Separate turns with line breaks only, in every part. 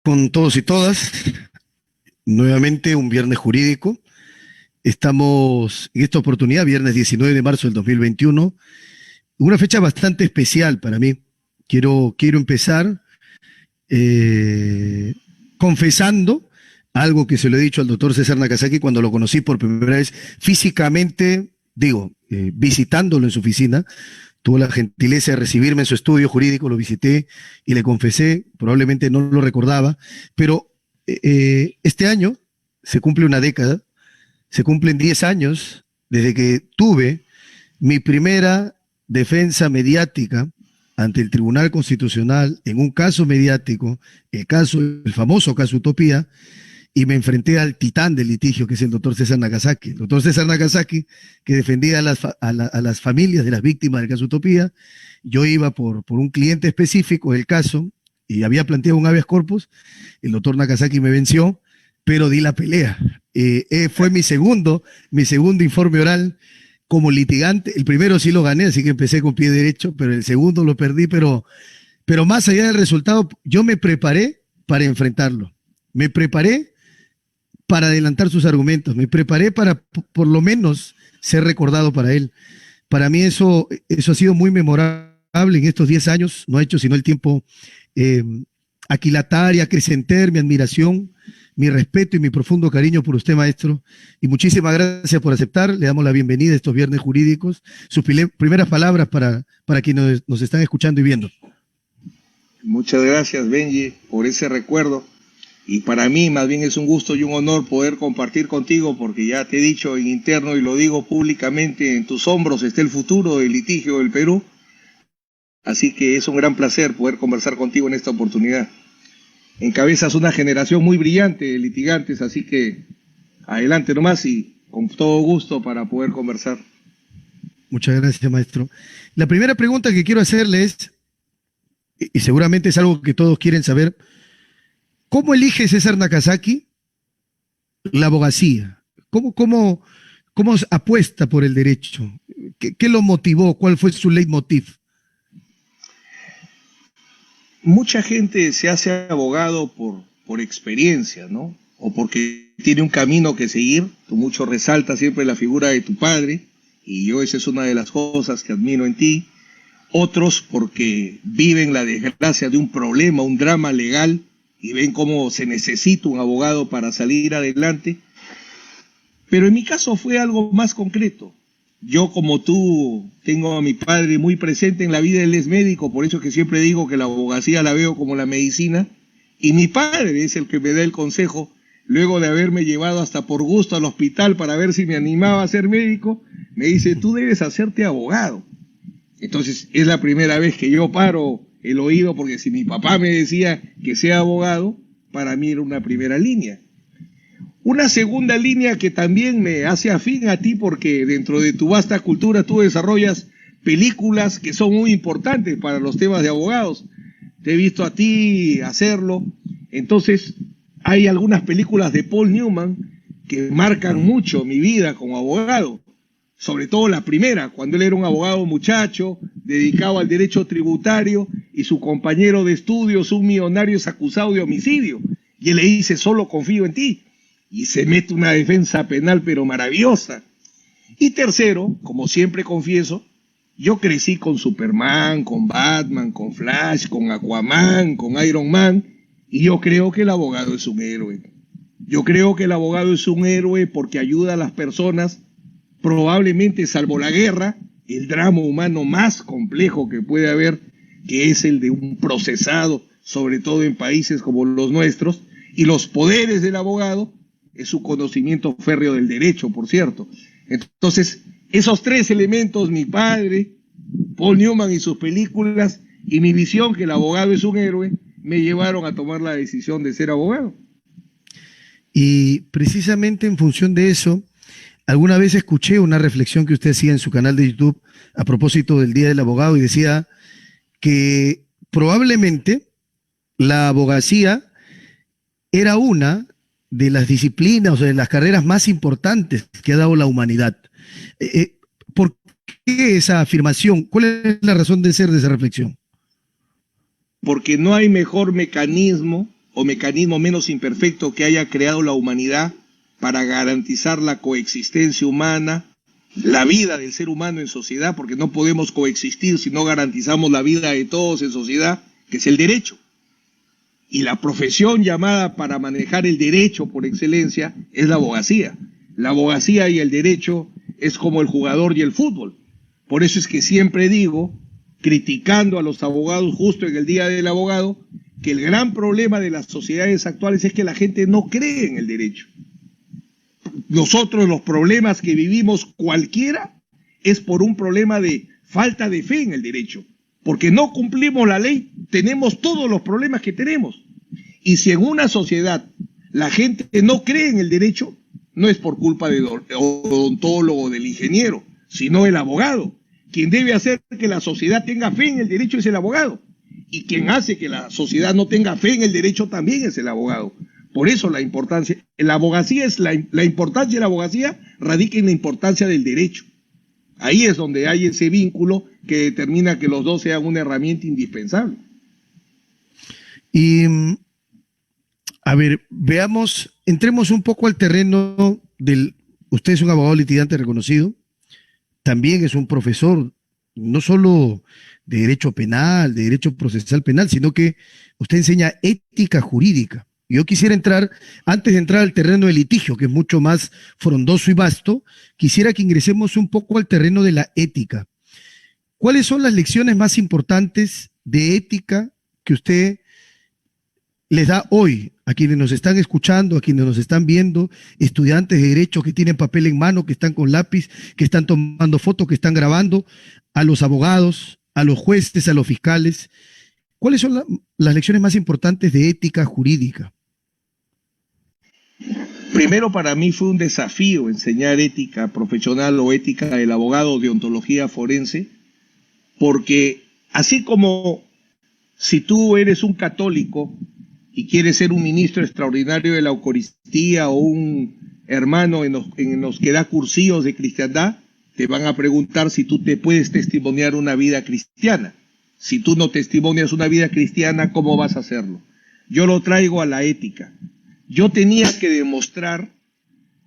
Con todos y todas, nuevamente un viernes jurídico. Estamos en esta oportunidad, viernes 19 de marzo del 2021, una fecha bastante especial para mí. Quiero empezar eh, confesando algo que se lo he dicho al doctor César Nakazaki cuando lo conocí por primera vez físicamente, visitándolo en su oficina. Tuvo la gentileza de recibirme en su estudio jurídico, lo visité y le confesé, probablemente no lo recordaba, pero este año se cumple una década, se cumplen 10 años desde que tuve mi primera defensa mediática ante el Tribunal Constitucional en un caso mediático, el famoso caso Utopía, y me enfrenté al titán del litigio, que es el doctor César Nakazaki. El doctor César Nakazaki, que defendía a las familias de las víctimas del caso Utopía. Yo iba por un cliente específico del caso y había planteado un habeas corpus. El doctor Nakazaki me venció, pero di la pelea. Fue mi segundo informe oral como litigante. El primero sí lo gané, así que empecé con pie derecho, pero el segundo lo perdí, pero más allá del resultado, yo me preparé para enfrentarlo. Me preparé para adelantar sus argumentos, me preparé para por lo menos ser recordado para él. Para mí eso ha sido muy memorable en estos 10 años, no ha hecho sino el tiempo eh, aquilatar y acrecentar mi admiración, mi respeto y mi profundo cariño por usted, maestro. Y muchísimas gracias por aceptar. Le damos la bienvenida a estos viernes jurídicos. Sus primeras palabras para quienes nos están escuchando y viendo.
Muchas gracias, Benji, por ese recuerdo. Y para mí más bien es un gusto y un honor poder compartir contigo, porque ya te he dicho en interno y lo digo públicamente, en tus hombros está el futuro del litigio del Perú. Así que es un gran placer poder conversar contigo en esta oportunidad. Encabezas una generación muy brillante de litigantes, así que adelante nomás y con todo gusto para poder conversar.
Muchas gracias, maestro. La primera pregunta que quiero hacerle es, y seguramente es algo que todos quieren saber, ¿cómo elige César Nakazaki la abogacía? ¿Cómo apuesta por el derecho? ¿Qué lo motivó? ¿Cuál fue su leitmotiv?
Mucha gente se hace abogado por experiencia, ¿no? O porque tiene un camino que seguir. Tú mucho resaltas siempre la figura de tu padre, y yo esa es una de las cosas que admiro en ti. Otros porque viven la desgracia de un problema, un drama legal, y ven cómo se necesita un abogado para salir adelante. Pero en mi caso fue algo más concreto. Yo, como tú, tengo a mi padre muy presente en la vida. Él es médico, por eso es que siempre digo que la abogacía la veo como la medicina, y mi padre es el que me da el consejo, luego de haberme llevado hasta por gusto al hospital para ver si me animaba a ser médico. Me dice: tú debes hacerte abogado. Entonces es la primera vez que yo paro el oído, porque si mi papá me decía que sea abogado, para mí era una primera línea. Una segunda línea que también me hace afín a ti, porque dentro de tu vasta cultura tú desarrollas películas que son muy importantes para los temas de abogados. Te he visto a ti hacerlo. Entonces hay algunas películas de Paul Newman que marcan mucho mi vida como abogado. Sobre todo la primera, cuando él era un abogado muchacho, dedicado al derecho tributario, y su compañero de estudios, un millonario, es acusado de homicidio. Y él le dice: solo confío en ti. Y se mete una defensa penal, pero maravillosa. Y tercero, como siempre confieso, yo crecí con Superman, con Batman, con Flash, con Aquaman, con Iron Man, y yo creo que el abogado es un héroe. Yo creo que el abogado es un héroe porque ayuda a las personas. Probablemente, salvo la guerra, el drama humano más complejo que puede haber, que es el de un procesado, sobre todo en países como los nuestros, y los poderes del abogado es su conocimiento férreo del derecho, por cierto. Entonces, esos tres elementos, mi padre, Paul Newman y sus películas, y mi visión que el abogado es un héroe, me llevaron a tomar la decisión de ser abogado.
Y precisamente en función de eso, alguna vez escuché una reflexión que usted hacía en su canal de YouTube a propósito del Día del Abogado, y decía que probablemente la abogacía era una de las disciplinas o de las carreras más importantes que ha dado la humanidad. ¿Por qué esa afirmación? ¿Cuál es la razón de ser de esa reflexión?
Porque no hay mejor mecanismo o mecanismo menos imperfecto que haya creado la humanidad para garantizar la coexistencia humana, la vida del ser humano en sociedad, porque no podemos coexistir si no garantizamos la vida de todos en sociedad, que es el derecho. Y la profesión llamada para manejar el derecho por excelencia es la abogacía. La abogacía y el derecho es como el jugador y el fútbol. Por eso es que siempre digo, criticando a los abogados justo en el Día del Abogado, que el gran problema de las sociedades actuales es que la gente no cree en el derecho. Nosotros los problemas que vivimos cualquiera es por un problema de falta de fe en el derecho. Porque no cumplimos la ley, tenemos todos los problemas que tenemos. Y si en una sociedad la gente no cree en el derecho, no es por culpa del odontólogo o del ingeniero, sino el abogado. Quien debe hacer que la sociedad tenga fe en el derecho es el abogado. Y quien hace que la sociedad no tenga fe en el derecho también es el abogado. Por eso la importancia, la abogacía es la importancia de la abogacía radica en la importancia del derecho. Ahí es donde hay ese vínculo que determina que los dos sean una herramienta indispensable.
Y, a ver, veamos, entremos un poco al terreno del... Usted es un abogado litigante reconocido, también es un profesor, no solo de derecho penal, de derecho procesal penal, sino que usted enseña ética jurídica. Yo quisiera entrar, antes de entrar al terreno del litigio, que es mucho más frondoso y vasto, quisiera que ingresemos un poco al terreno de la ética. ¿Cuáles son las lecciones más importantes de ética que usted les da hoy a quienes nos están escuchando, a quienes nos están viendo, estudiantes de derecho que tienen papel en mano, que están con lápiz, que están tomando fotos, que están grabando, a los abogados, a los jueces, a los fiscales? ¿Cuáles son las lecciones más importantes de ética jurídica?
Primero, para mí fue un desafío enseñar ética profesional o ética del abogado, deontología forense, porque así como si tú eres un católico y quieres ser un ministro extraordinario de la Eucaristía o un hermano en los que da cursillos de cristiandad, te van a preguntar si tú te puedes testimoniar una vida cristiana. Si tú no testimonias una vida cristiana, ¿cómo vas a hacerlo? Yo lo traigo a la ética. Yo tenía que demostrar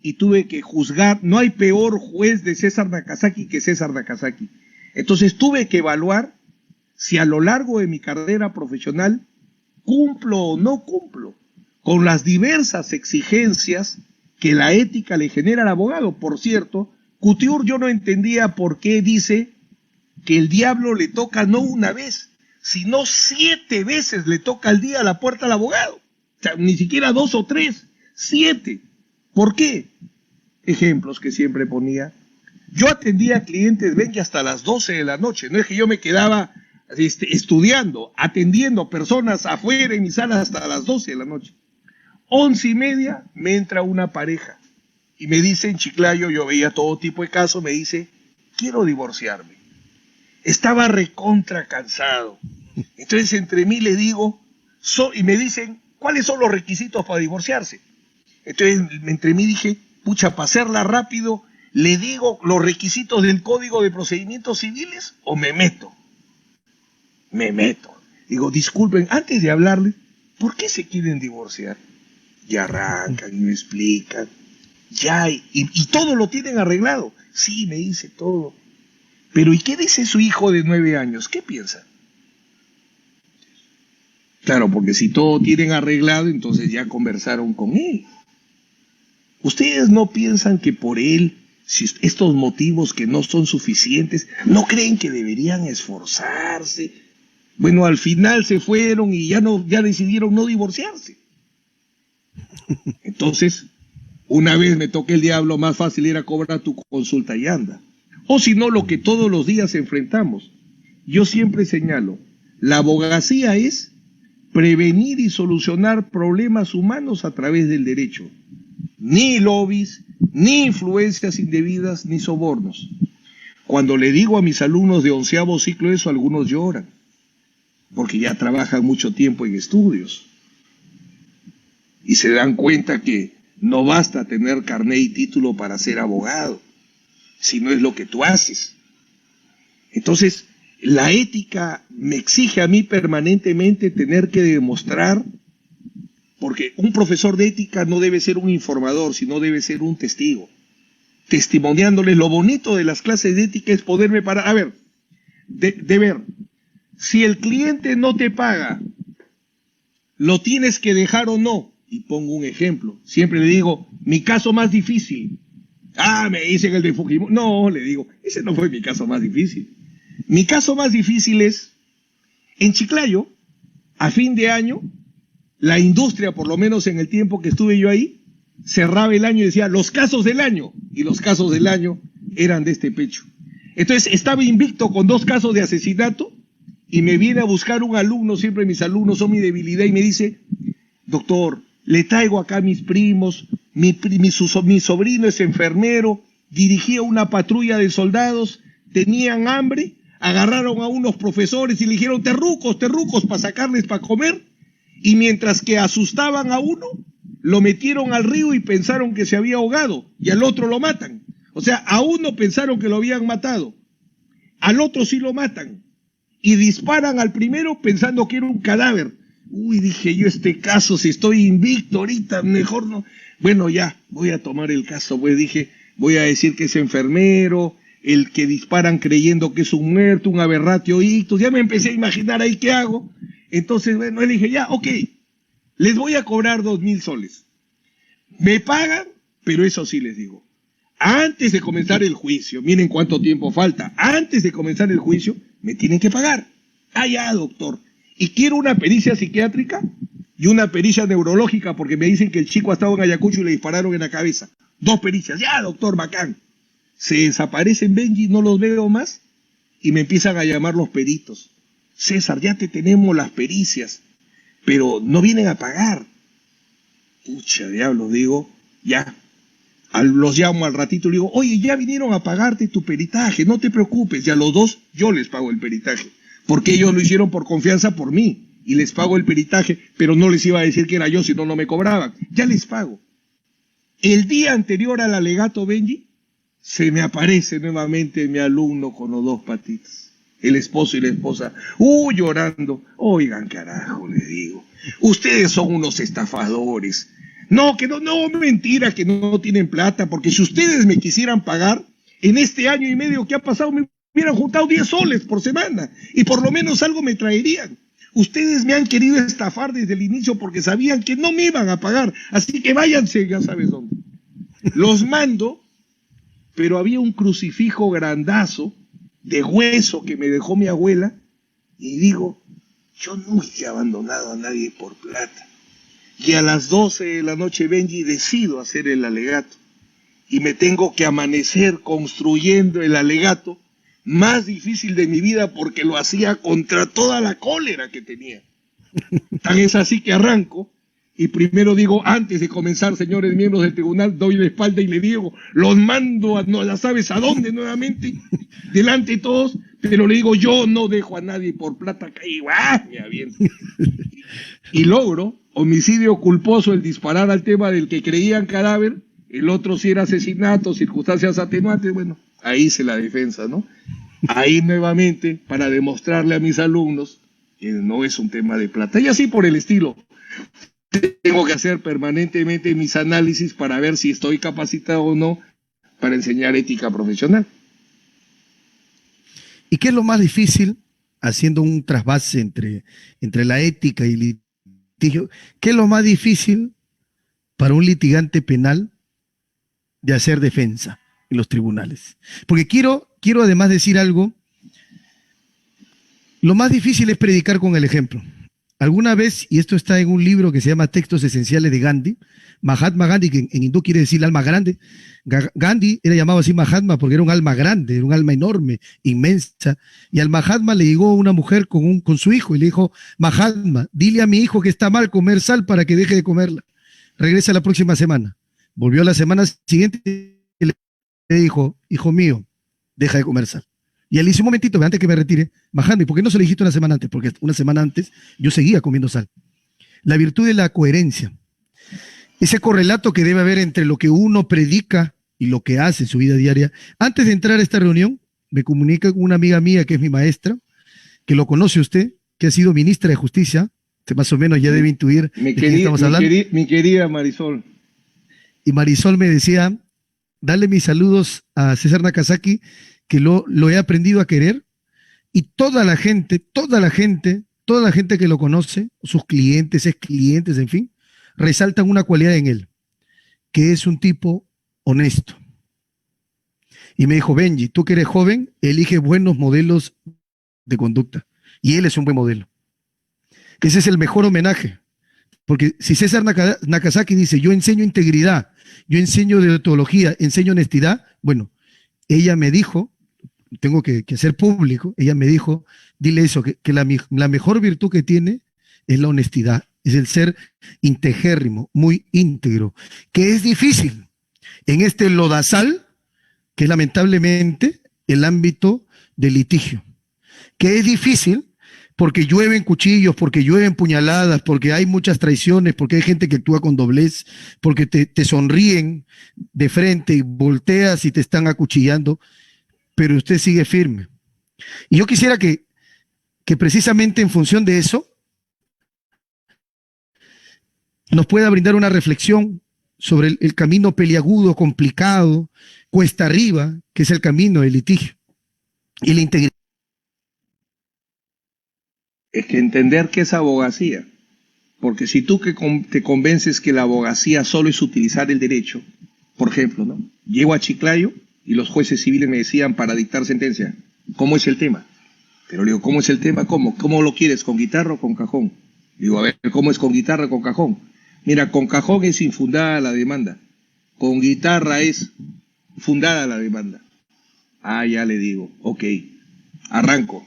y tuve que juzgar. No hay peor juez de César Nakazaki que César Nakazaki. Entonces tuve que evaluar si a lo largo de mi carrera profesional cumplo o no cumplo con las diversas exigencias que la ética le genera al abogado. Por cierto, Couture yo no entendía por qué dice que el diablo le toca no una vez, sino 7 veces le toca al día a la puerta al abogado. O sea, ni siquiera 2 o 3, 7. ¿Por qué? Ejemplos que siempre ponía. Yo atendía clientes, ven que hasta las 12 de la noche, no es que yo me quedaba estudiando, atendiendo personas afuera en mi sala hasta las 12 de la noche. 11:30 me entra una pareja y me dice en Chiclayo, yo veía todo tipo de casos, me dice, quiero divorciarme. Estaba recontra cansado. Entonces entre mí le digo, y me dicen, ¿cuáles son los requisitos para divorciarse? Entonces entre mí dije, pucha, para hacerla rápido, ¿le digo los requisitos del Código de Procedimientos Civiles o me meto? Me meto. Digo, disculpen, antes de hablarle, ¿por qué se quieren divorciar? Y arrancan y me explican. Ya, y todo lo tienen arreglado. Sí, me dice todo. Pero ¿y qué dice su hijo de 9 años? ¿Qué piensa? Claro, porque si todo tienen arreglado, entonces ya conversaron con él. ¿Ustedes no piensan que por él, si estos motivos que no son suficientes, no creen que deberían esforzarse? Bueno, al final se fueron y ya decidieron no divorciarse. Entonces, una vez me toqué el diablo, más fácil era cobrar tu consulta y anda. O si no, lo que todos los días enfrentamos. Yo siempre señalo, la abogacía es prevenir y solucionar problemas humanos a través del derecho. Ni lobbies, ni influencias indebidas, ni sobornos. Cuando le digo a mis alumnos de 11º ciclo eso, algunos lloran, porque ya trabajan mucho tiempo en estudios. Y se dan cuenta que no basta tener carné y título para ser abogado, sino es lo que tú haces. Entonces, la ética me exige a mí permanentemente tener que demostrar porque un profesor de ética no debe ser un informador, sino debe ser un testigo, testimoniándoles. Lo bonito de las clases de ética es poderme parar. A ver, de ver, si el cliente no te paga, ¿lo tienes que dejar o no? Y pongo un ejemplo. Siempre le digo, mi caso más difícil. Ah, me dicen el de Fujimori. No, le digo, ese no fue mi caso más difícil. Mi caso más difícil es, en Chiclayo, a fin de año, la industria, por lo menos en el tiempo que estuve yo ahí, cerraba el año y decía, los casos del año. Y los casos del año eran de este pecho. Entonces, estaba invicto con 2 casos de asesinato y me viene a buscar un alumno, siempre mis alumnos son mi debilidad, y me dice, doctor, le traigo acá a mis primos, mi sobrino es enfermero, dirigía una patrulla de soldados, tenían hambre, agarraron a unos profesores y le dijeron, terrucos, para sacarles para comer, y mientras que asustaban a uno, lo metieron al río y pensaron que se había ahogado, y al otro lo matan. O sea, a uno pensaron que lo habían matado, al otro sí lo matan, y disparan al primero pensando que era un cadáver. Uy, dije yo, este caso, si estoy invicto ahorita, mejor no. Bueno, ya, voy a tomar el caso, pues dije, voy a decir que es enfermero, el que disparan creyendo que es un muerto, un aberratio ictus. Ya me empecé a imaginar ahí qué hago. Entonces, bueno, le dije, ya, ok, les voy a cobrar 2.000 soles. Me pagan, pero eso sí les digo, antes de comenzar el juicio, miren cuánto tiempo falta, antes de comenzar el juicio, me tienen que pagar. Ah, ya, doctor. Y quiero una pericia psiquiátrica y una pericia neurológica, porque me dicen que el chico ha estado en Ayacucho y le dispararon en la cabeza. 2 pericias. Ya, doctor, bacán. Se desaparecen Benji, no los veo más, y me empiezan a llamar los peritos. César, ya te tenemos las pericias, pero no vienen a pagar. Pucha, diablos, digo, ya. Los llamo al ratito y le digo, oye, ya vinieron a pagarte tu peritaje, no te preocupes. Y a los 2 yo les pago el peritaje, porque ellos lo hicieron por confianza por mí, y les pago el peritaje, pero no les iba a decir que era yo, si no, no me cobraban. Ya les pago. El día anterior al alegato Benji, se me aparece nuevamente mi alumno con los 2 patitas, el esposo y la esposa, llorando. Oigan, carajo, le digo, ustedes son unos estafadores. No, mentira, que no tienen plata, porque si ustedes me quisieran pagar, en este año y medio que ha pasado, me hubieran juntado 10 soles por semana, y por lo menos algo me traerían. Ustedes me han querido estafar desde el inicio porque sabían que no me iban a pagar, así que váyanse, ya sabes dónde. Los mando, pero había un crucifijo grandazo, de hueso, que me dejó mi abuela, y digo, yo nunca he abandonado a nadie por plata. Y a las 12 de la noche, Benji, decido hacer el alegato. Y me tengo que amanecer construyendo el alegato más difícil de mi vida, porque lo hacía contra toda la cólera que tenía. Tan es así que arranco, y primero digo, antes de comenzar, señores miembros del tribunal, doy la espalda y le digo, los mando a no la sabes a dónde nuevamente, delante de todos, pero le digo, yo no dejo a nadie por plata, y me aviento. Y logro, homicidio culposo, el disparar al tema del que creían cadáver, el otro si era asesinato, circunstancias atenuantes, bueno, ahí hice la defensa, ¿no? Ahí nuevamente, para demostrarle a mis alumnos que no es un tema de plata, y así por el estilo. Tengo que hacer permanentemente mis análisis para ver si estoy capacitado o no para enseñar ética profesional.
¿Y qué es lo más difícil, haciendo un trasvase entre la ética y el litigio, qué es lo más difícil para un litigante penal de hacer defensa en los tribunales? Porque quiero además decir algo. Lo más difícil es predicar con el ejemplo. Alguna vez, y esto está en un libro que se llama Textos Esenciales de Gandhi, Mahatma Gandhi, que en hindú quiere decir alma grande. Gandhi era llamado así Mahatma porque era un alma grande, era un alma enorme, inmensa. Y al Mahatma le llegó una mujer con su hijo y le dijo, Mahatma, dile a mi hijo que está mal comer sal para que deje de comerla. Regresa la próxima semana. Volvió la semana siguiente y le dijo, hijo mío, deja de comer sal. Y él dice, un momentito, antes que me retire, Mahatma, ¿por qué no se lo dijiste una semana antes? Porque una semana antes yo seguía comiendo sal. La virtud de la coherencia. Ese correlato que debe haber entre lo que uno predica y lo que hace en su vida diaria. Antes de entrar a esta reunión, me comunica con una amiga mía que es mi maestra, que lo conoce usted, que ha sido ministra de Justicia más o menos ya debe intuir de quién estamos hablando.
Mi querida Marisol.
Y Marisol me decía, dale mis saludos a César Nakazaki, que lo he aprendido a querer, y toda la gente que lo conoce, sus clientes, ex clientes, en fin, resaltan una cualidad en él, que es un tipo honesto. Y me dijo, Benji, tú que eres joven, elige buenos modelos de conducta. Y él es un buen modelo. Ese es el mejor homenaje. Porque si César Nakazaki dice, yo enseño integridad, yo enseño deontología, enseño honestidad, bueno, ella me dijo, tengo que hacer público, ella me dijo, dile eso, que la mejor virtud que tiene es la honestidad, es el ser integérrimo, muy íntegro, que es difícil en este lodazal, que es lamentablemente el ámbito del litigio, que es difícil porque llueven cuchillos, porque llueven puñaladas, porque hay muchas traiciones, porque hay gente que actúa con doblez, porque te sonríen de frente y volteas y te están acuchillando, pero usted sigue firme. Y yo quisiera que precisamente en función de eso nos pueda brindar una reflexión sobre el camino peliagudo, complicado, cuesta arriba, que es el camino del litigio y la integridad.
Es que entender qué es abogacía, porque si tú te convences que la abogacía solo es utilizar el derecho, por ejemplo, ¿no? Llego a Chiclayo y los jueces civiles me decían para dictar sentencia, ¿cómo es el tema? Pero le digo, ¿cómo es el tema? ¿Cómo? ¿Cómo lo quieres? ¿Con guitarra o con cajón? Le digo, a ver, ¿cómo es con guitarra o con cajón? Mira, con cajón es infundada la demanda, con guitarra es fundada la demanda. Ah, ya le digo, ok, arranco.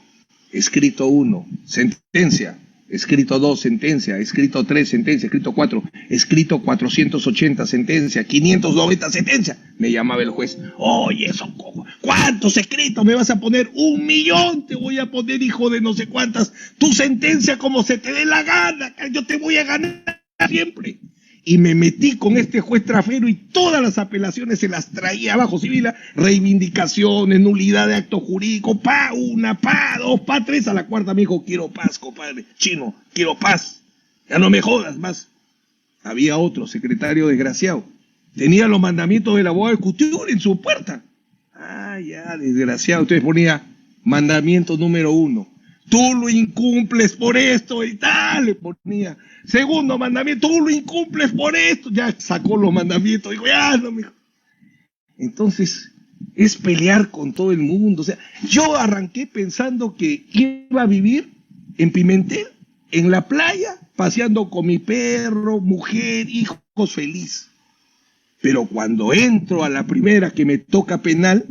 Escrito 1, sentencia. Escrito 2, sentencia. Escrito 3, sentencia. Escrito 4, escrito 480, sentencia. 590, sentencia. Me llamaba el juez. Oye, eso, ¿cuántos escritos me vas a poner? 1.000.000 te voy a poner, hijo de no sé cuántas. Tu sentencia como se te dé la gana. Yo te voy a ganar siempre. Y me metí con este juez trafero y todas las apelaciones se las traía abajo, civil, reivindicaciones, nulidad de acto jurídico, pa una, pa dos, pa tres, a la cuarta me dijo, quiero paz, compadre, chino, quiero paz, ya no me jodas más. Había otro secretario desgraciado, tenía los mandamientos del abogado de Couture en su puerta. Ah, ya, desgraciado, entonces ponía mandamiento número 1. Tú lo incumples por esto y tal, le ponía. Segundo mandamiento, tú lo incumples por esto. Ya sacó los mandamientos, digo, ya no, mijo. Entonces, es pelear con todo el mundo. O sea, yo arranqué pensando que iba a vivir en Pimentel, en la playa, paseando con mi perro, mujer, hijos, feliz. Pero cuando entro a la primera que me toca penal,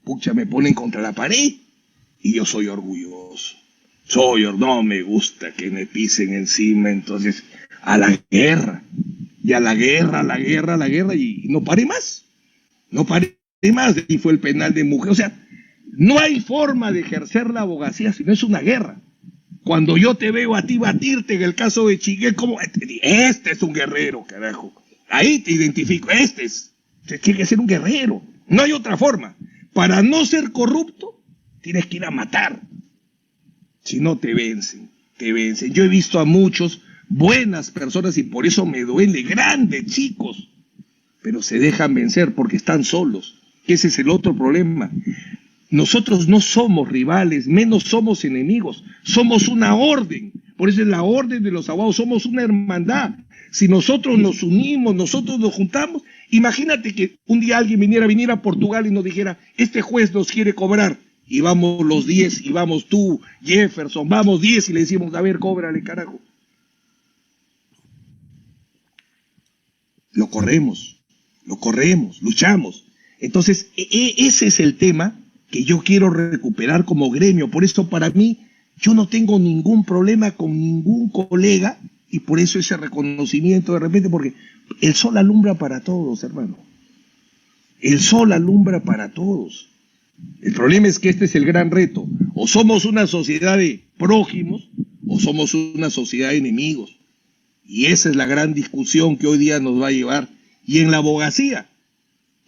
pucha, me ponen contra la pared. Y yo soy orgulloso. No me gusta que me pisen encima, entonces a la guerra. Y a la guerra, y no paré más. No paré más. Y fue el penal de mujer. O sea, no hay forma de ejercer la abogacía si no es una guerra. Cuando yo te veo a ti batirte en el caso de Chiguel, como este es un guerrero, carajo. Ahí te identifico, tiene que ser un guerrero. No hay otra forma. Para no ser corrupto, tienes que ir a matar. Si no, te vencen. Yo he visto a muchos buenas personas y por eso me duele, grandes chicos, pero se dejan vencer porque están solos. Ese es el otro problema. Nosotros no somos rivales, menos somos enemigos. Somos una orden. Por eso es la orden de los abogados. Somos una hermandad. Si nosotros nos unimos, nosotros nos juntamos, imagínate que un día alguien viniera a Portugal y nos dijera, este juez nos quiere cobrar. Y vamos los 10, y vamos tú, Jefferson, vamos 10 y le decimos, a ver, cóbrale, carajo. Lo corremos, luchamos. Entonces, ese es el tema que yo quiero recuperar como gremio. Por eso, para mí, yo no tengo ningún problema con ningún colega, y por eso ese reconocimiento de repente, porque el sol alumbra para todos, hermano. El sol alumbra para todos. El problema es que este es el gran reto. O somos una sociedad de prójimos o somos una sociedad de enemigos. Y esa es la gran discusión que hoy día nos va a llevar. Y en la abogacía,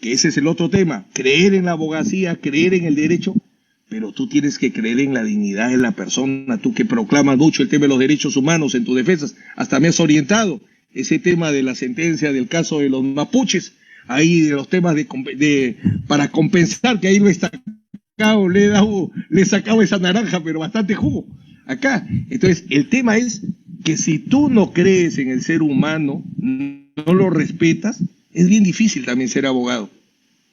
que ese es el otro tema, creer en la abogacía, creer en el derecho, pero tú tienes que creer en la dignidad de la persona, tú que proclamas mucho el tema de los derechos humanos en tus defensas, hasta me has orientado ese tema de la sentencia del caso de los mapuches, ahí de los temas para compensar, que ahí lo he sacado, le he sacado esa naranja, pero bastante jugo acá. Entonces, el tema es que si tú no crees en el ser humano, no lo respetas, es bien difícil también ser abogado,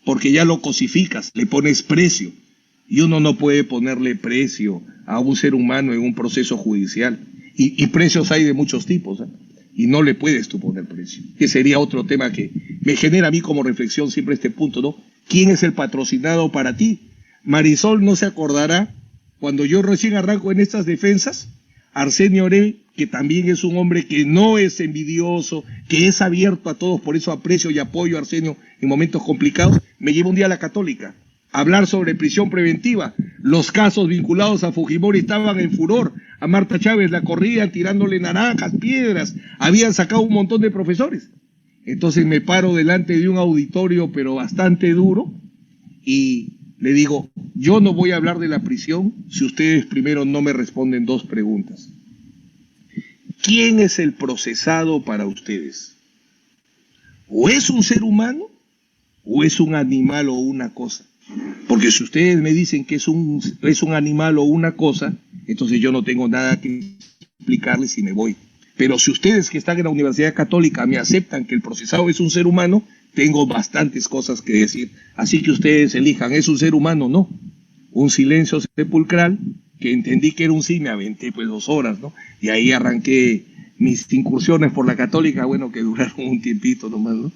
porque ya lo cosificas, le pones precio. Y uno no puede ponerle precio a un ser humano en un proceso judicial. Y precios hay de muchos tipos, ¿eh? Y no le puedes tú poner precio. Que sería otro tema que me genera a mí como reflexión siempre este punto, ¿no? ¿Quién es el patrocinado para ti? Marisol no se acordará, cuando yo recién arranco en estas defensas, Arsenio Orell, que también es un hombre que no es envidioso, que es abierto a todos, por eso aprecio y apoyo a Arsenio en momentos complicados, me lleva un día a la Católica. Hablar sobre prisión preventiva. Los casos vinculados a Fujimori estaban en furor. A Marta Chávez la corrían tirándole naranjas, piedras. Habían sacado un montón de profesores. Entonces me paro delante de un auditorio, pero bastante duro, y le digo, yo no voy a hablar de la prisión si ustedes primero no me responden dos preguntas. ¿Quién es el procesado para ustedes? ¿O es un ser humano o es un animal o una cosa? Porque si ustedes me dicen que es un animal o una cosa, entonces yo no tengo nada que explicarles y me voy. Pero si ustedes que están en la Universidad Católica me aceptan que el procesado es un ser humano, tengo bastantes cosas que decir. Así que ustedes elijan, ¿es un ser humano o no? Un silencio sepulcral, que entendí que era un sí, me aventé pues 2 horas, ¿no? Y ahí arranqué mis incursiones por la Católica, bueno, que duraron un tiempito nomás, ¿no?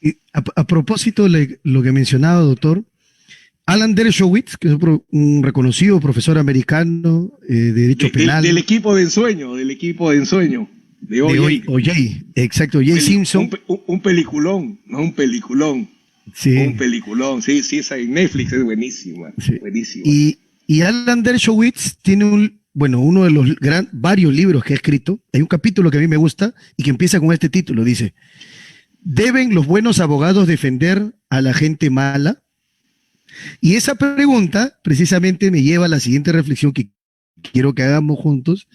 Y a propósito de lo que mencionaba, doctor, Alan Dershowitz, que es un reconocido profesor americano de Derecho Penal.
Del equipo de ensueño, de
O.J. Exacto, O.J. Simpson.
Un peliculón, no un peliculón.
Sí.
Un peliculón, sí, esa en Netflix es buenísima.
Sí.
Buenísima.
Y Alan Dershowitz tiene uno de los varios libros que ha escrito. Hay un capítulo que a mí me gusta y que empieza con este título, dice: ¿deben los buenos abogados defender a la gente mala? Y esa pregunta precisamente me lleva a la siguiente reflexión que quiero que hagamos juntos,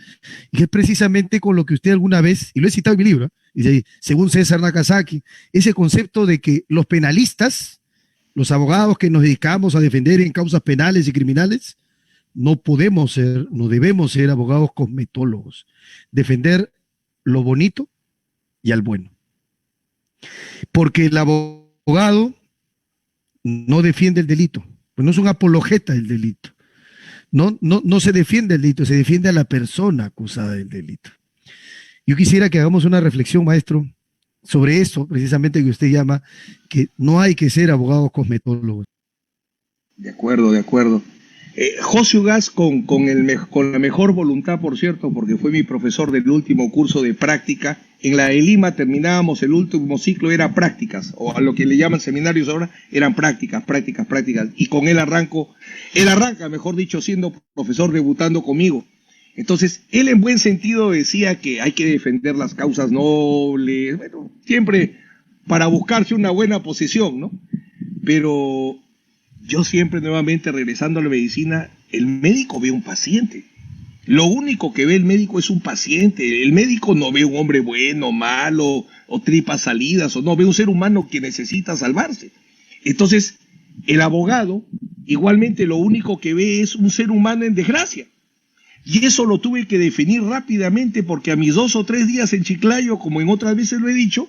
y que es precisamente con lo que usted alguna vez, y lo he citado en mi libro, dice, según César Nakazaki, ese concepto de que los penalistas, los abogados que nos dedicamos a defender en causas penales y criminales, no debemos ser abogados cosmetólogos, defender lo bonito y al bueno. Porque el abogado no defiende el delito, pues no es un apologeta del delito. No se defiende el delito, se defiende a la persona acusada del delito. Yo quisiera que hagamos una reflexión, maestro, sobre eso, precisamente que usted llama, que no hay que ser abogados cosmetólogos.
De acuerdo. José Ugaz, con la mejor voluntad, por cierto, porque fue mi profesor del último curso de práctica. En la de Lima terminábamos el último ciclo, era prácticas, o a lo que le llaman seminarios ahora, eran prácticas. Y con él arranca, mejor dicho, siendo profesor, debutando conmigo. Entonces, él en buen sentido decía que hay que defender las causas nobles, bueno, siempre para buscarse una buena posición, ¿no? Pero yo siempre, nuevamente, regresando a la medicina, el médico ve un paciente. Lo único que ve el médico es un paciente. El médico no ve un hombre bueno, malo, o tripas salidas, o no, ve un ser humano que necesita salvarse. Entonces, el abogado, igualmente, lo único que ve es un ser humano en desgracia. Y eso lo tuve que definir rápidamente, porque a mis 2 o 3 días en Chiclayo, como en otras veces lo he dicho,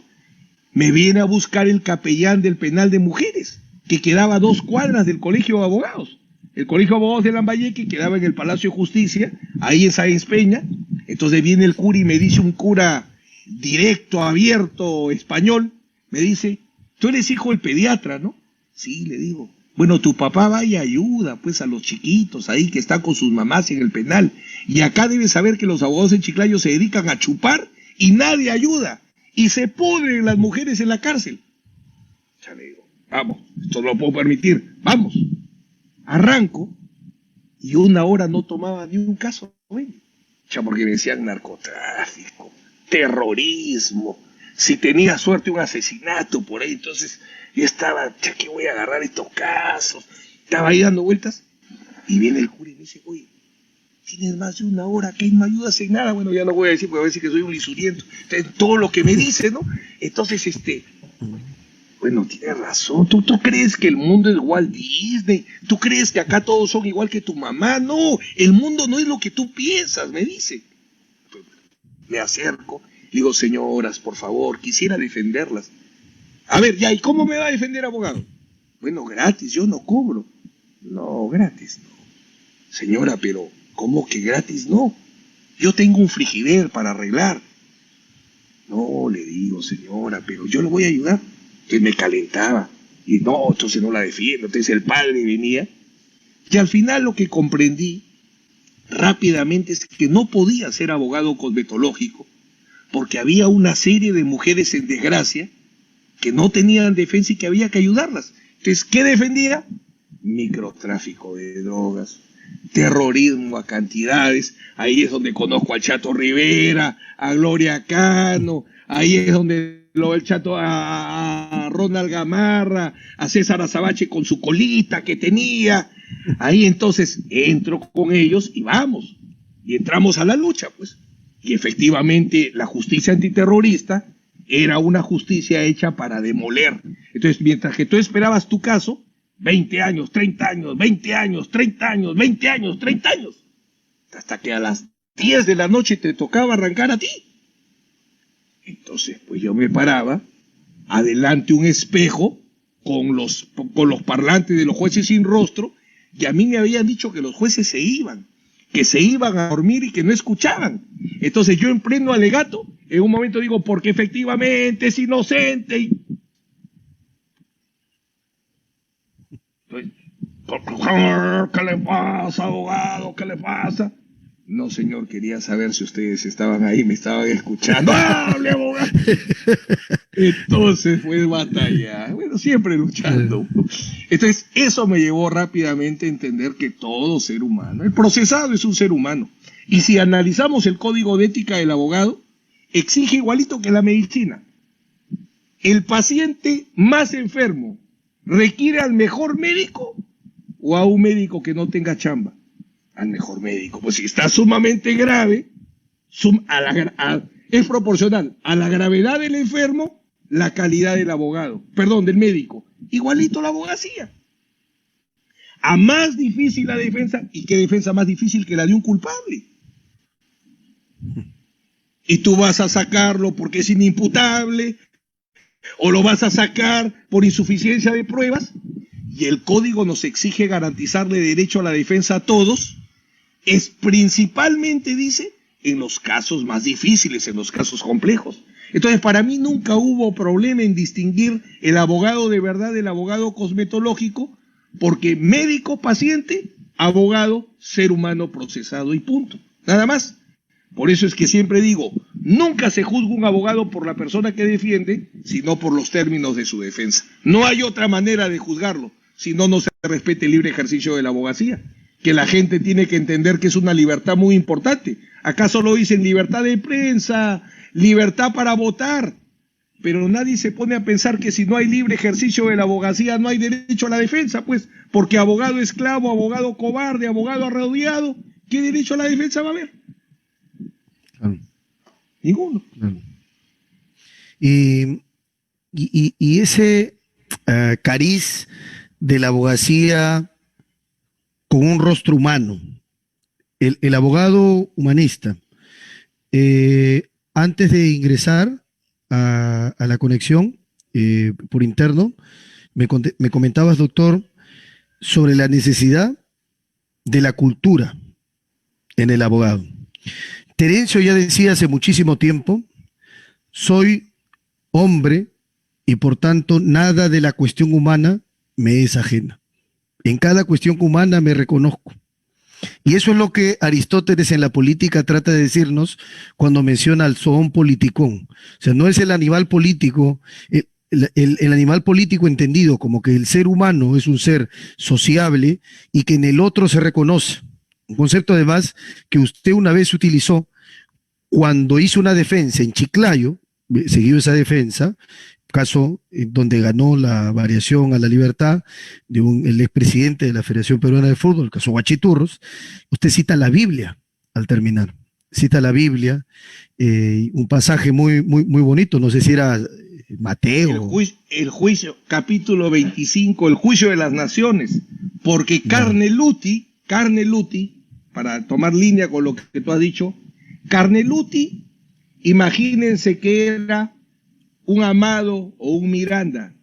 me viene a buscar el capellán del penal de mujeres, que quedaba a 2 cuadras del Colegio de Abogados. El Colegio de Abogados de Lambayeque quedaba en el Palacio de Justicia, ahí en Sáenz Peña. Entonces viene el cura y me dice, un cura directo, abierto, español, me dice, tú eres hijo del pediatra, ¿no? Sí, le digo. Bueno, tu papá va y ayuda pues a los chiquitos ahí que están con sus mamás en el penal. Y acá debes saber que los abogados en Chiclayo se dedican a chupar y nadie ayuda. Y se pudren las mujeres en la cárcel. Ya le digo, vamos, esto no lo puedo permitir, vamos. Arranco y 1 hora no tomaba ni un caso, ¿ven? Ya, porque me decían narcotráfico, terrorismo, si tenía suerte un asesinato por ahí. Entonces yo estaba, ya que voy a agarrar estos casos, Estaba ahí dando vueltas y viene el cura y me dice, oye, tienes más de una hora que no ayudas en nada. Bueno, ya no voy a decir, porque voy a decir que soy un lisuriento. Entonces, todo lo que me dice, ¿no? Entonces, bueno, tienes razón. ¿Tú crees que el mundo es Walt Disney? ¿Tú crees que acá todos son igual que tu mamá? No, el mundo no es lo que tú piensas, me dice. Me acerco, le digo, señoras, por favor, quisiera defenderlas. A ver, ya, ¿y cómo me va a defender, abogado? Bueno, gratis, yo no cobro. No, gratis no. Señora, pero ¿cómo que gratis no? Yo tengo un frigider para arreglar. No, le digo, señora, pero yo lo voy a ayudar. Entonces me calentaba. Y no, entonces no la defiendo. Entonces el padre venía. Y al final lo que comprendí rápidamente es que no podía ser abogado cosmetológico porque había una serie de mujeres en desgracia que no tenían defensa y que había que ayudarlas. Entonces, ¿qué defendía? Microtráfico de drogas, terrorismo a cantidades. Ahí es donde conozco al Chato Rivera, a Gloria Cano, ahí es donde el Chato a Ronald Gamarra, a César Azabache con su colita que tenía. Ahí entonces entro con ellos y vamos, y entramos a la lucha, pues. Y efectivamente la justicia antiterrorista era una justicia hecha para demoler. Entonces, mientras que tú esperabas tu caso, 20 años, 30 años, 20 años, 30 años, 20 años, 30 años, hasta que a las 10 de la noche te tocaba arrancar a ti. Entonces, pues yo me paraba adelante un espejo con los parlantes de los jueces sin rostro, y a mí me habían dicho que los jueces se iban a dormir y que no escuchaban. Entonces yo en pleno alegato, en un momento digo, porque efectivamente es inocente. Entonces, ¿qué le pasa, abogado? ¿Qué le pasa? No, señor, quería saber si ustedes estaban ahí, me estaban escuchando. ¡Hable, abogado! Entonces fue batalla, bueno, siempre luchando. Entonces eso me llevó rápidamente a entender que todo ser humano, el procesado es un ser humano. Y si analizamos el código de ética del abogado, exige igualito que la medicina. ¿El paciente más enfermo requiere al mejor médico o a un médico que no tenga chamba? Al mejor médico. Pues si está sumamente grave, es proporcional a la gravedad del enfermo, la calidad del abogado, del médico. Igualito la abogacía. A más difícil la defensa, y qué defensa más difícil que la de un culpable. Y tú vas a sacarlo porque es inimputable, o lo vas a sacar por insuficiencia de pruebas, y el código nos exige garantizarle derecho a la defensa a todos, es principalmente, dice, en los casos más difíciles, en los casos complejos. Entonces, para mí nunca hubo problema en distinguir el abogado de verdad del abogado cosmetológico, porque médico, paciente, abogado, ser humano procesado y punto. Nada más. Por eso es que siempre digo, nunca se juzga un abogado por la persona que defiende, sino por los términos de su defensa. No hay otra manera de juzgarlo, si no se respete el libre ejercicio de la abogacía, que la gente tiene que entender que es una libertad muy importante. Acá solo dicen libertad de prensa, libertad para votar, pero nadie se pone a pensar que si no hay libre ejercicio de la abogacía no hay derecho a la defensa, pues, porque abogado esclavo, abogado cobarde, abogado arrodillado, ¿qué derecho a la defensa va a haber?
Claro.
Ninguno.
Claro. Y ese cariz de la abogacía con un rostro humano, el abogado humanista, antes de ingresar a la conexión por interno, me comentabas, doctor, sobre la necesidad de la cultura en el abogado. Terencio ya decía hace muchísimo tiempo, soy hombre y por tanto nada de la cuestión humana me es ajena. En cada cuestión humana me reconozco. Y eso es lo que Aristóteles en la política trata de decirnos cuando menciona al zoon politicón. O sea, no es el animal político, el animal político entendido como que el ser humano es un ser sociable y que en el otro se reconoce. Un concepto además que usted una vez utilizó cuando hizo una defensa en Chiclayo, seguido esa defensa, caso donde ganó la variación a la libertad de el expresidente de la Federación Peruana de Fútbol, el caso Guachiturros. Usted cita la Biblia al terminar, cita la Biblia, un pasaje muy, muy, muy bonito, no sé si era Mateo.
El juicio, capítulo 25, el juicio de las naciones, porque Carneluti, para tomar línea con lo que tú has dicho, Carneluti, imagínense que era un Amado o un Miranda,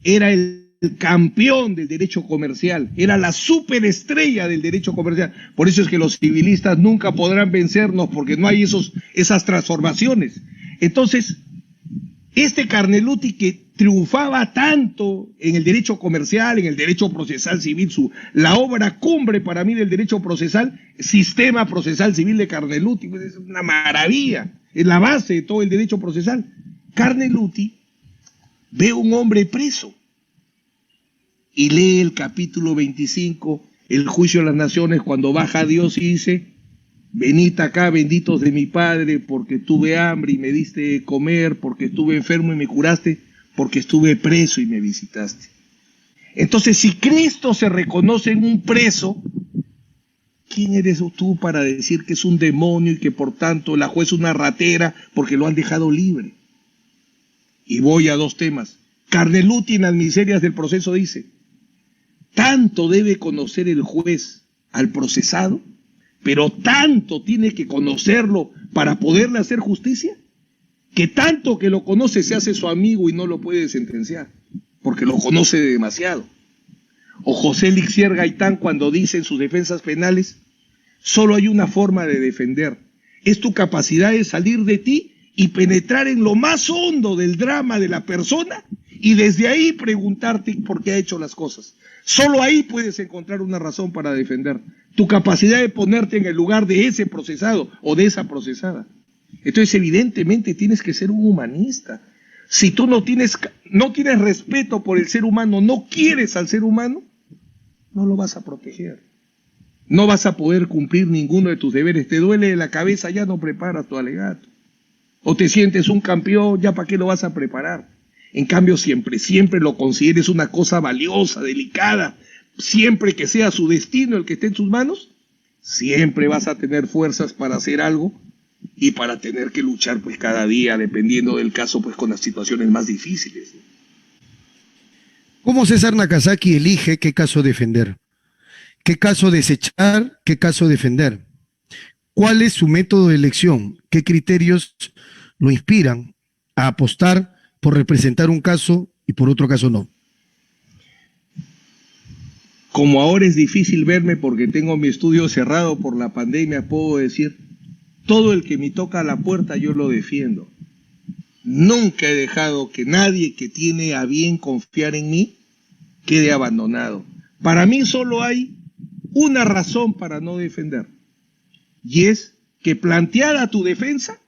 era el campeón del derecho comercial, era la superestrella del derecho comercial. Por eso es que los civilistas nunca podrán vencernos, porque no hay esas transformaciones. Entonces, este Carneluti, que triunfaba tanto en el derecho comercial, en el derecho procesal civil, la obra cumbre para mí del derecho procesal, sistema procesal civil de Carneluti, pues es una maravilla, es la base de todo el derecho procesal. Carneluti ve a un hombre preso y lee el capítulo 25, el juicio de las naciones, cuando baja Dios y dice: venid acá, benditos de mi Padre, porque tuve hambre y me diste de comer, porque estuve enfermo y me curaste, porque estuve preso y me visitaste. Entonces, si Cristo se reconoce en un preso, ¿quién eres tú para decir que es un demonio y que por tanto la jueza es una ratera porque lo han dejado libre? Y voy a dos temas. Carneluti en las miserias del proceso dice: tanto debe conocer el juez al procesado, pero tanto tiene que conocerlo para poderle hacer justicia, que tanto que lo conoce se hace su amigo y no lo puede sentenciar, porque lo conoce demasiado. O José Lixier Gaitán, cuando dice en sus defensas penales: solo hay una forma de defender, es tu capacidad de salir de ti y penetrar en lo más hondo del drama de la persona y desde ahí preguntarte por qué ha hecho las cosas. Solo ahí puedes encontrar una razón para defender. Tu capacidad de ponerte en el lugar de ese procesado o de esa procesada. Entonces, evidentemente, tienes que ser un humanista. Si tú no tienes respeto por el ser humano, no quieres al ser humano, no lo vas a proteger. No vas a poder cumplir ninguno de tus deberes. Te duele de la cabeza, ya no preparas tu alegato. O te sientes un campeón, ya para qué lo vas a preparar. En cambio, siempre lo consideres una cosa valiosa, delicada, siempre que sea su destino el que esté en sus manos, siempre vas a tener fuerzas para hacer algo y para tener que luchar pues cada día, dependiendo del caso, pues con las situaciones más difíciles.
¿Cómo César Nakazaki elige qué caso defender? ¿Qué caso desechar? ¿Qué caso defender? ¿Cuál es su método de elección? ¿Qué criterios lo inspiran a apostar por representar un caso y por otro caso no?
Como ahora es difícil verme porque tengo mi estudio cerrado por la pandemia, puedo decir: todo el que me toca a la puerta yo lo defiendo. Nunca he dejado que nadie que tiene a bien confiar en mí quede abandonado. Para mí solo hay una razón para no defender, y es que planteada tu defensa,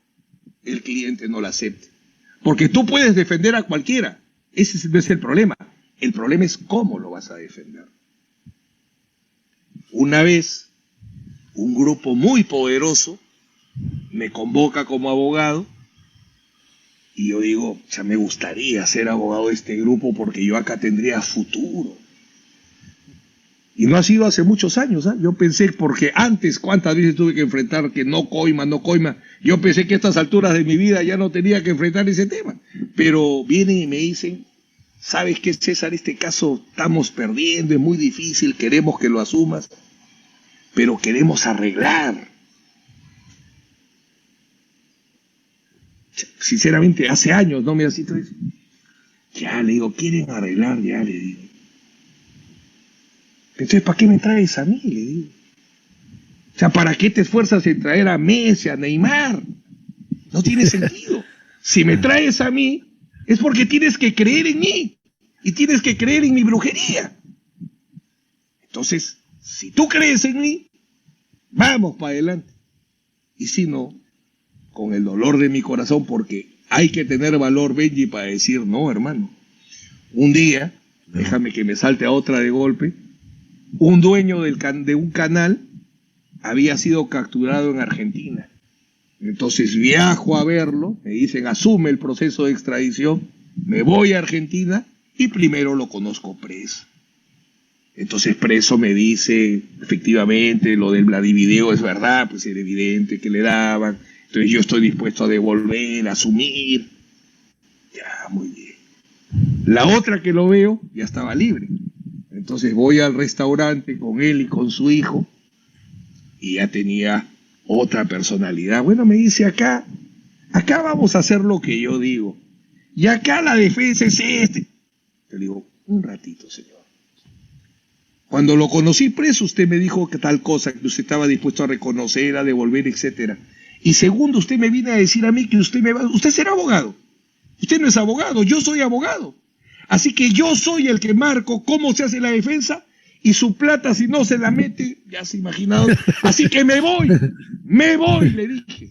el cliente no la acepte. Porque tú puedes defender a cualquiera, ese no es el problema. El problema es cómo lo vas a defender. Una vez, un grupo muy poderoso me convoca como abogado y yo digo: ya me gustaría ser abogado de este grupo porque yo acá tendría futuro. Y no ha sido hace muchos años, ¿eh? Yo pensé, porque antes cuántas veces tuve que enfrentar que no coima, yo pensé que a estas alturas de mi vida ya no tenía que enfrentar ese tema. Pero vienen y me dicen: ¿sabes qué, César? Este caso estamos perdiendo, es muy difícil, queremos que lo asumas, pero queremos arreglar. Sinceramente, hace años no me ha sido eso. Ya, le digo, quieren arreglar, ya, le digo. Entonces, ¿para qué me traes a mí? Le digo. O sea, ¿para qué te esfuerzas en traer a Messi, a Neymar? No tiene sentido. Si me traes a mí, es porque tienes que creer en mí. Y tienes que creer en mi brujería. Entonces, si tú crees en mí, vamos para adelante. Y si no, con el dolor de mi corazón, porque hay que tener valor, Benji, para decir: no, hermano. Un día, déjame que me salte a otra de golpe, un dueño de un canal había sido capturado en Argentina. Entonces viajo a verlo, me dicen: asume el proceso de extradición, me voy a Argentina y primero lo conozco preso. Entonces preso me dice, efectivamente, lo del Vladivideo es verdad, pues era evidente que le daban. Entonces yo estoy dispuesto a devolver, a asumir. Ya, muy bien. La otra que lo veo ya estaba libre. Entonces voy al restaurante con él y con su hijo y ya tenía otra personalidad. Bueno, me dice, acá vamos a hacer lo que yo digo. Y acá la defensa es este. Le digo, un ratito, señor. Cuando lo conocí preso, usted me dijo que tal cosa, que usted estaba dispuesto a reconocer, a devolver, etcétera. Y segundo, usted me viene a decir a mí que usted será abogado. Usted no es abogado, yo soy abogado. Así que yo soy el que marco cómo se hace la defensa y su plata si no se la mete, ya se ha imaginado. Así que me voy, le dije.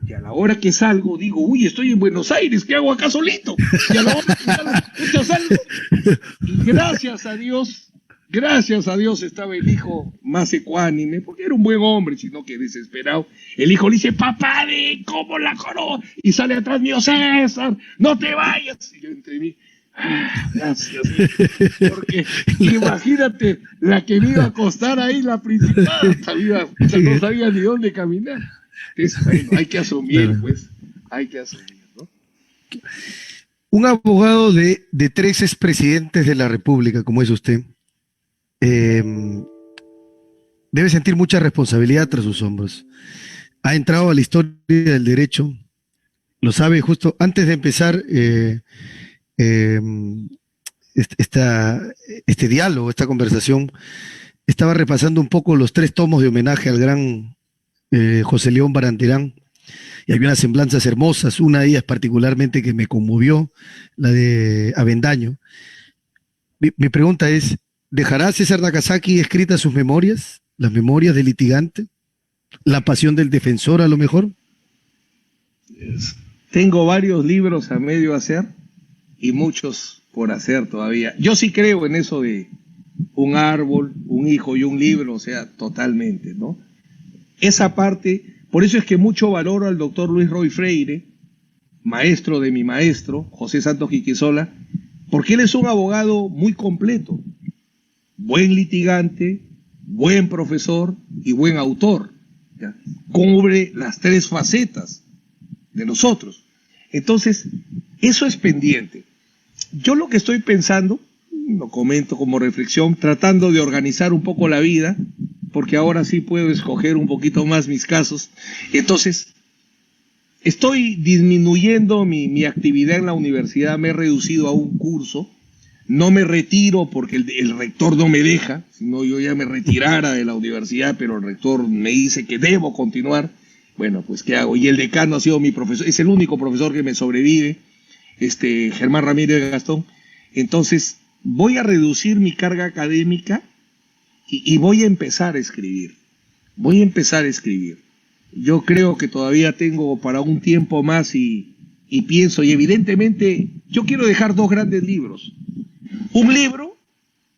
Y a la hora que salgo digo, uy, estoy en Buenos Aires, ¿qué hago acá solito? Y a la hora que salgo, y gracias a Dios estaba el hijo más ecuánime, porque era un buen hombre, sino que desesperado. El hijo le dice, papá, ¿cómo la conozco? Y sale atrás mío, César, no te vayas. Y yo entre mí, gracias. Porque imagínate, la que me iba a costar ahí, la principal, no sabía ni dónde caminar. Entonces, bueno, hay que asumir, pues, hay que asumir, ¿no?
Un abogado de 3 expresidentes de la República, como es usted, debe sentir mucha responsabilidad tras sus hombros. Ha entrado a la historia del derecho, lo sabe justo antes de empezar este diálogo, esta conversación. Estaba repasando un poco los 3 tomos de homenaje al gran José León Baranterán, y había unas semblanzas hermosas, una de ellas particularmente que me conmovió, la de Avendaño. Mi pregunta es, ¿dejará César Nakazaki escritas sus memorias, las memorias del litigante, la pasión del defensor a lo mejor?
Tengo varios libros a medio hacer y muchos por hacer todavía. Yo sí creo en eso de un árbol, un hijo y un libro, o sea, totalmente, ¿no? Esa parte, por eso es que mucho valoro al doctor Luis Roy Freire, maestro de mi maestro, José Santos Quiquesola, porque él es un abogado muy completo, buen litigante, buen profesor y buen autor. ¿Ya? Cubre las 3 facetas de nosotros. Entonces, eso es pendiente. Yo lo que estoy pensando, lo comento como reflexión, tratando de organizar un poco la vida, porque ahora sí puedo escoger un poquito más mis casos. Entonces, estoy disminuyendo mi actividad en la universidad, me he reducido a un curso, no me retiro porque el rector no me deja, sino yo ya me retirara de la universidad, pero el rector me dice que debo continuar. Bueno, pues ¿qué hago? Y el decano ha sido mi profesor, es el único profesor que me sobrevive, Germán Ramírez Gastón. Entonces, voy a reducir mi carga académica y voy a empezar a escribir. Yo creo que todavía tengo para un tiempo más y pienso, y evidentemente yo quiero dejar 2 grandes libros. Un libro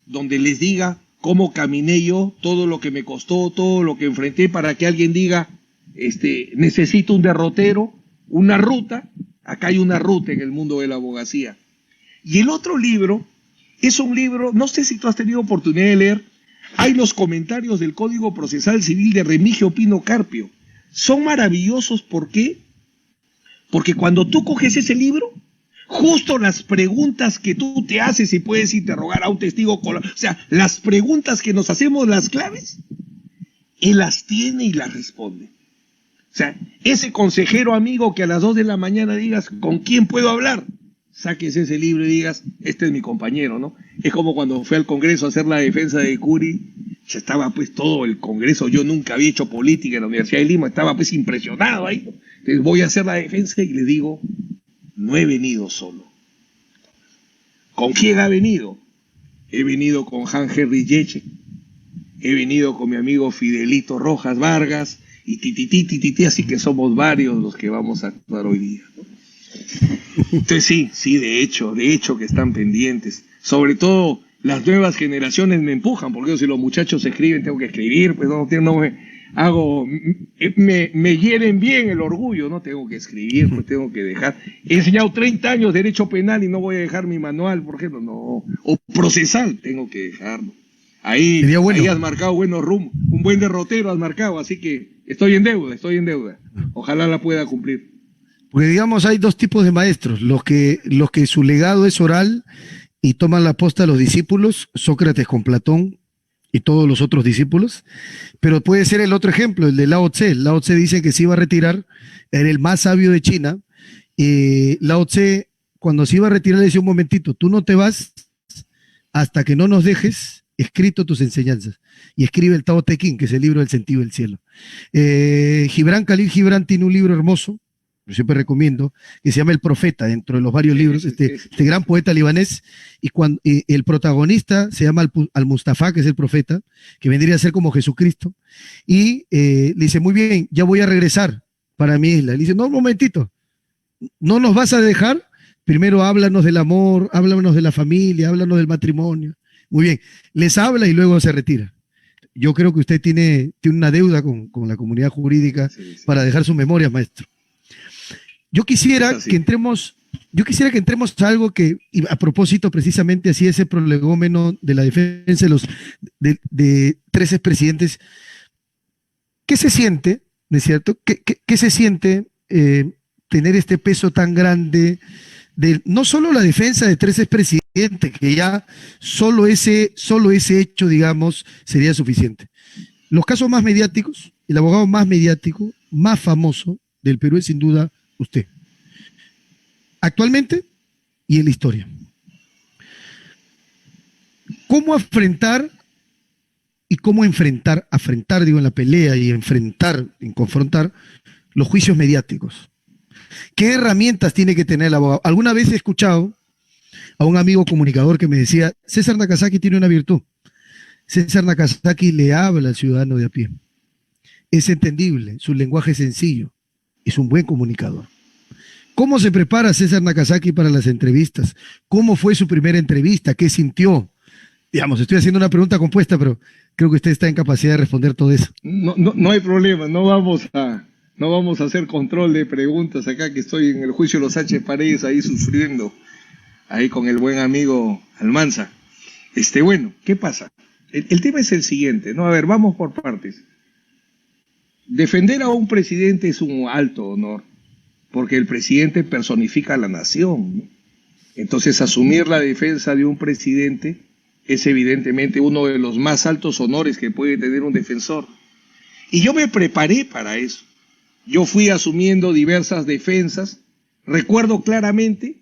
donde les diga cómo caminé yo, todo lo que me costó, todo lo que enfrenté, para que alguien diga, necesito un derrotero, una ruta. Acá hay una ruta en el mundo de la abogacía. Y el otro libro es un libro, no sé si tú has tenido oportunidad de leer, hay los comentarios del Código Procesal Civil de Remigio Pino Carpio. Son maravillosos, ¿por qué? Porque cuando tú coges ese libro, justo las preguntas que tú te haces y puedes interrogar a un testigo, o sea, las preguntas que nos hacemos, las claves, él las tiene y las responde. O sea, ese consejero amigo que a las 2 de la mañana digas, ¿con quién puedo hablar? Saques ese libro y digas, este es mi compañero, ¿no? Es como cuando fui al Congreso a hacer la defensa de Curi, ya estaba pues todo el Congreso, yo nunca había hecho política en la Universidad de Lima, estaba pues impresionado ahí, ¿no? Entonces voy a hacer la defensa y le digo, no he venido solo. ¿Con quién ha venido? He venido con Han Henry Yeche, he venido con mi amigo Fidelito Rojas Vargas, y tititi, así que somos varios los que vamos a actuar hoy día, ¿no? Entonces sí, de hecho que están pendientes. Sobre todo las nuevas generaciones me empujan, porque si los muchachos escriben, tengo que escribir, pues me hieren bien el orgullo, no tengo que escribir, pues tengo que dejar. He enseñado 30 años derecho penal y no voy a dejar mi manual, ¿por qué no? O procesal, tengo que dejarlo. Ahí has marcado buenos rumbos, un buen derrotero has marcado, así que estoy en deuda. Ojalá la pueda cumplir.
Porque digamos, hay dos tipos de maestros, los que su legado es oral y toman la posta a los discípulos, Sócrates con Platón y todos los otros discípulos, pero puede ser el otro ejemplo, el de Lao Tse. Lao Tse dice que se iba a retirar, era el más sabio de China, y Lao Tse, cuando se iba a retirar, le decía: un momentito, tú no te vas hasta que no nos dejes escrito tus enseñanzas. Y escribe el Tao Te Ching, que es el libro del sentido del cielo. Gibran Khalil Gibran tiene un libro hermoso, yo siempre recomiendo, que se llama El Profeta, dentro de los varios libros, este gran poeta libanés, y el protagonista se llama Al-Mustafa, que es el profeta, que vendría a ser como Jesucristo, y le dice: muy bien, ya voy a regresar para mi isla. Le dice: no, un momentito, no nos vas a dejar, primero háblanos del amor, háblanos de la familia, háblanos del matrimonio. Muy bien, les habla y luego se retira. Yo creo que usted tiene una deuda con la comunidad jurídica para dejar sus memorias, maestro. Yo quisiera que entremos a algo que, y a propósito precisamente así, ese prolegómeno de la defensa de 13 expresidentes. ¿Qué se siente, no es cierto? ¿Qué se siente tener este peso tan grande de no solo la defensa de 13 expresidentes, que ya solo ese hecho, digamos, sería suficiente? Los casos más mediáticos, el abogado más mediático, más famoso del Perú es sin duda usted, actualmente y en la historia. ¿Cómo afrontar en la pelea y en confrontar los juicios mediáticos? ¿Qué herramientas tiene que tener el abogado? Alguna vez he escuchado a un amigo comunicador que me decía: César Nakazaki tiene una virtud. César Nakazaki le habla al ciudadano de a pie. Es entendible, su lenguaje es sencillo. Es un buen comunicador. ¿Cómo se prepara César Nakazaki para las entrevistas? ¿Cómo fue su primera entrevista? ¿Qué sintió? Digamos, estoy haciendo una pregunta compuesta, pero creo que usted está en capacidad de responder todo eso.
No hay problema, no vamos a hacer control de preguntas acá, que estoy en el juicio de los Sánchez Paredes ahí sufriendo, ahí con el buen amigo Almanza. Bueno, ¿qué pasa? El tema es el siguiente, ¿no? A ver, vamos por partes. Defender a un presidente es un alto honor, porque el presidente personifica a la nación, ¿no? Entonces, asumir la defensa de un presidente es evidentemente uno de los más altos honores que puede tener un defensor. Y yo me preparé para eso. Yo fui asumiendo diversas defensas. Recuerdo claramente,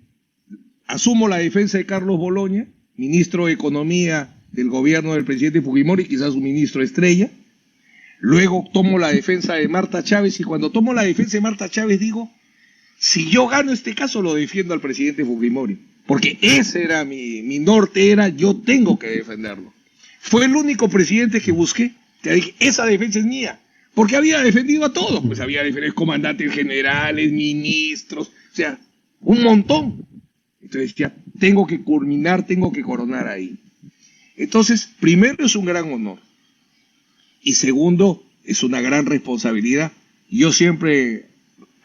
asumo la defensa de Carlos Boloña, ministro de Economía del gobierno del presidente Fujimori, quizás un ministro estrella. Luego tomo la defensa de Marta Chávez, y cuando tomo la defensa de Marta Chávez digo: si yo gano este caso, lo defiendo al presidente Fujimori, porque ese era mi norte, yo tengo que defenderlo. Fue el único presidente que busqué, que dije: esa defensa es mía, porque había defendido a todos, pues había defendido comandantes generales, ministros, o sea, un montón. Entonces ya tengo que culminar, tengo que coronar ahí. Entonces, primero es un gran honor. Y segundo, es una gran responsabilidad. Yo siempre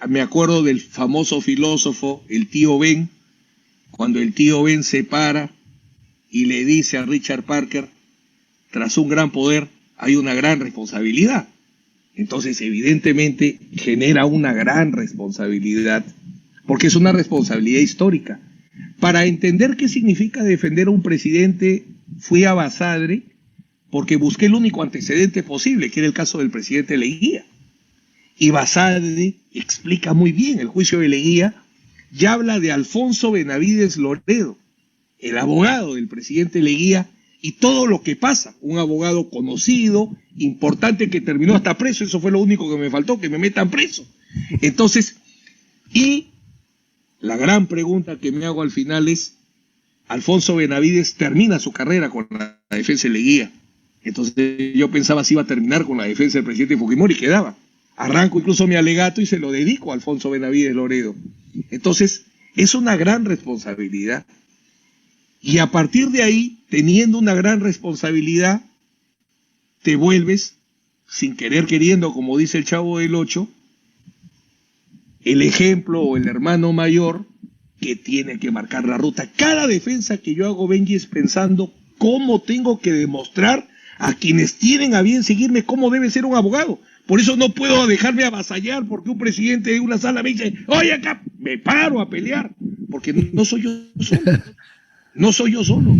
me acuerdo del famoso filósofo, el tío Ben, cuando el tío Ben se para y le dice a Richard Parker: tras un gran poder hay una gran responsabilidad. Entonces, evidentemente, genera una gran responsabilidad, porque es una responsabilidad histórica. Para entender qué significa defender a un presidente, fui a Basadre, porque busqué el único antecedente posible, que era el caso del presidente Leguía. Y Basadre explica muy bien el juicio de Leguía, y habla de Alfonso Benavides Loredo, el abogado del presidente Leguía, y todo lo que pasa. Un abogado conocido, importante, que terminó hasta preso. Eso fue lo único que me faltó, que me metan preso. Entonces, y la gran pregunta que me hago al final es: Alfonso Benavides termina su carrera con la defensa de Leguía. Entonces yo pensaba si iba a terminar con la defensa del presidente Fujimori, quedaba. Arranco incluso mi alegato y se lo dedico a Alfonso Benavides Loredo. Entonces, es una gran responsabilidad. Y a partir de ahí, teniendo una gran responsabilidad, te vuelves sin querer queriendo, como dice el Chavo del Ocho, el ejemplo o el hermano mayor que tiene que marcar la ruta. Cada defensa que yo hago, Benji, es pensando cómo tengo que demostrar a quienes tienen a bien seguirme cómo debe ser un abogado. Por eso no puedo dejarme avasallar porque un presidente de una sala me dice, oye, acá me paro a pelear, porque no soy yo solo. No soy yo solo.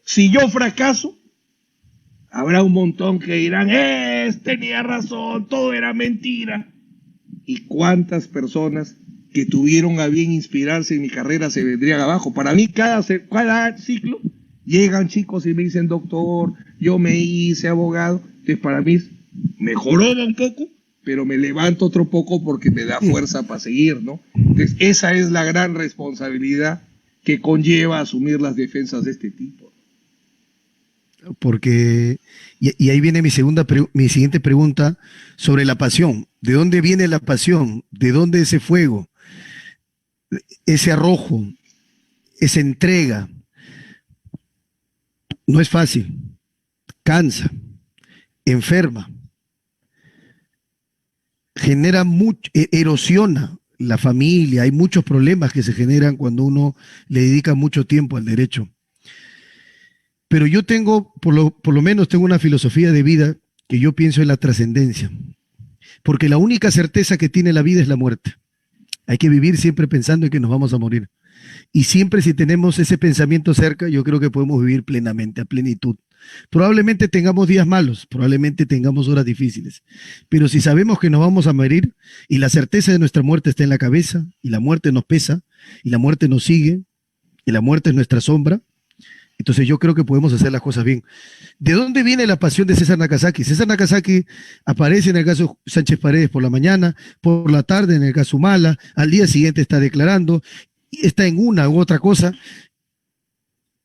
Si yo fracaso, habrá un montón que dirán, tenía razón, todo era mentira. ¿Y cuántas personas que tuvieron a bien inspirarse en mi carrera se vendrían abajo? Para mí, cada ciclo, llegan chicos y me dicen, doctor, yo me hice abogado. Entonces, para mí, mejoró un poco, pero me levanto otro poco porque me da fuerza para seguir, ¿no? Entonces, esa es la gran responsabilidad que conlleva asumir las defensas de este tipo.
Porque, y ahí viene mi siguiente pregunta sobre la pasión. ¿De dónde viene la pasión? ¿De dónde ese fuego? Ese arrojo, esa entrega. No es fácil, cansa, enferma, genera mucho, erosiona la familia, hay muchos problemas que se generan cuando uno le dedica mucho tiempo al derecho. Pero yo tengo, por lo menos tengo una filosofía de vida que yo pienso en la trascendencia, porque la única certeza que tiene la vida es la muerte. Hay que vivir siempre pensando en que nos vamos a morir. Y siempre si tenemos ese pensamiento cerca, yo creo que podemos vivir plenamente, a plenitud. Probablemente tengamos días malos, probablemente tengamos horas difíciles, pero si sabemos que nos vamos a morir y la certeza de nuestra muerte está en la cabeza y la muerte nos pesa y la muerte nos sigue y la muerte es nuestra sombra, entonces yo creo que podemos hacer las cosas bien. ¿De dónde viene la pasión de César Nakazaki? César Nakazaki aparece en el caso Sánchez Paredes por la mañana, por la tarde en el caso Humala, al día siguiente está declarando, está en una u otra cosa.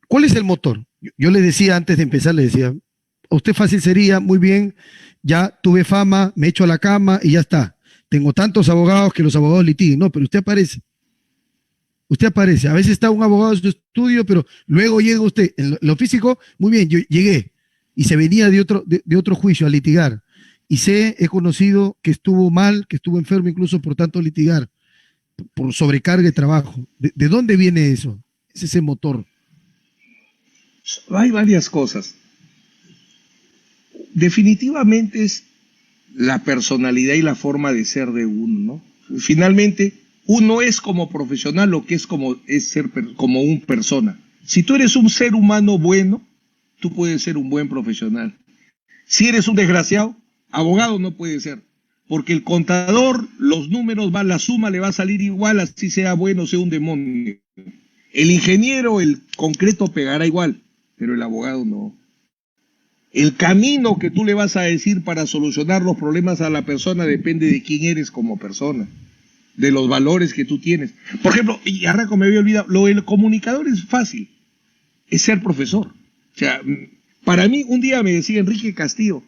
¿Cuál es el motor? Yo le decía antes de empezar, le decía, a usted fácil sería, muy bien, ya tuve fama, me echo a la cama y ya está. Tengo tantos abogados que los abogados litiguen. No, pero usted aparece. Usted aparece. A veces está un abogado en su estudio, pero luego llega usted. En lo físico, muy bien, yo llegué y se venía de otro juicio a litigar. Y he conocido que estuvo mal, que estuvo enfermo incluso por tanto litigar, por sobrecarga de trabajo. ¿De dónde viene eso? Es ese motor.
Hay varias cosas. Definitivamente es la personalidad y la forma de ser de uno, ¿no? Finalmente, uno es como profesional lo que es ser como un persona. Si tú eres un ser humano bueno, tú puedes ser un buen profesional. Si eres un desgraciado, abogado no puede ser. Porque el contador, los números la suma le va a salir igual, así sea bueno, sea un demonio. El ingeniero, el concreto pegará igual, pero el abogado no. El camino que tú le vas a decir para solucionar los problemas a la persona depende de quién eres como persona, de los valores que tú tienes. Por ejemplo, y arranco, me había olvidado, lo del comunicador es fácil, es ser profesor. O sea, para mí un día me decía Enrique Castillo,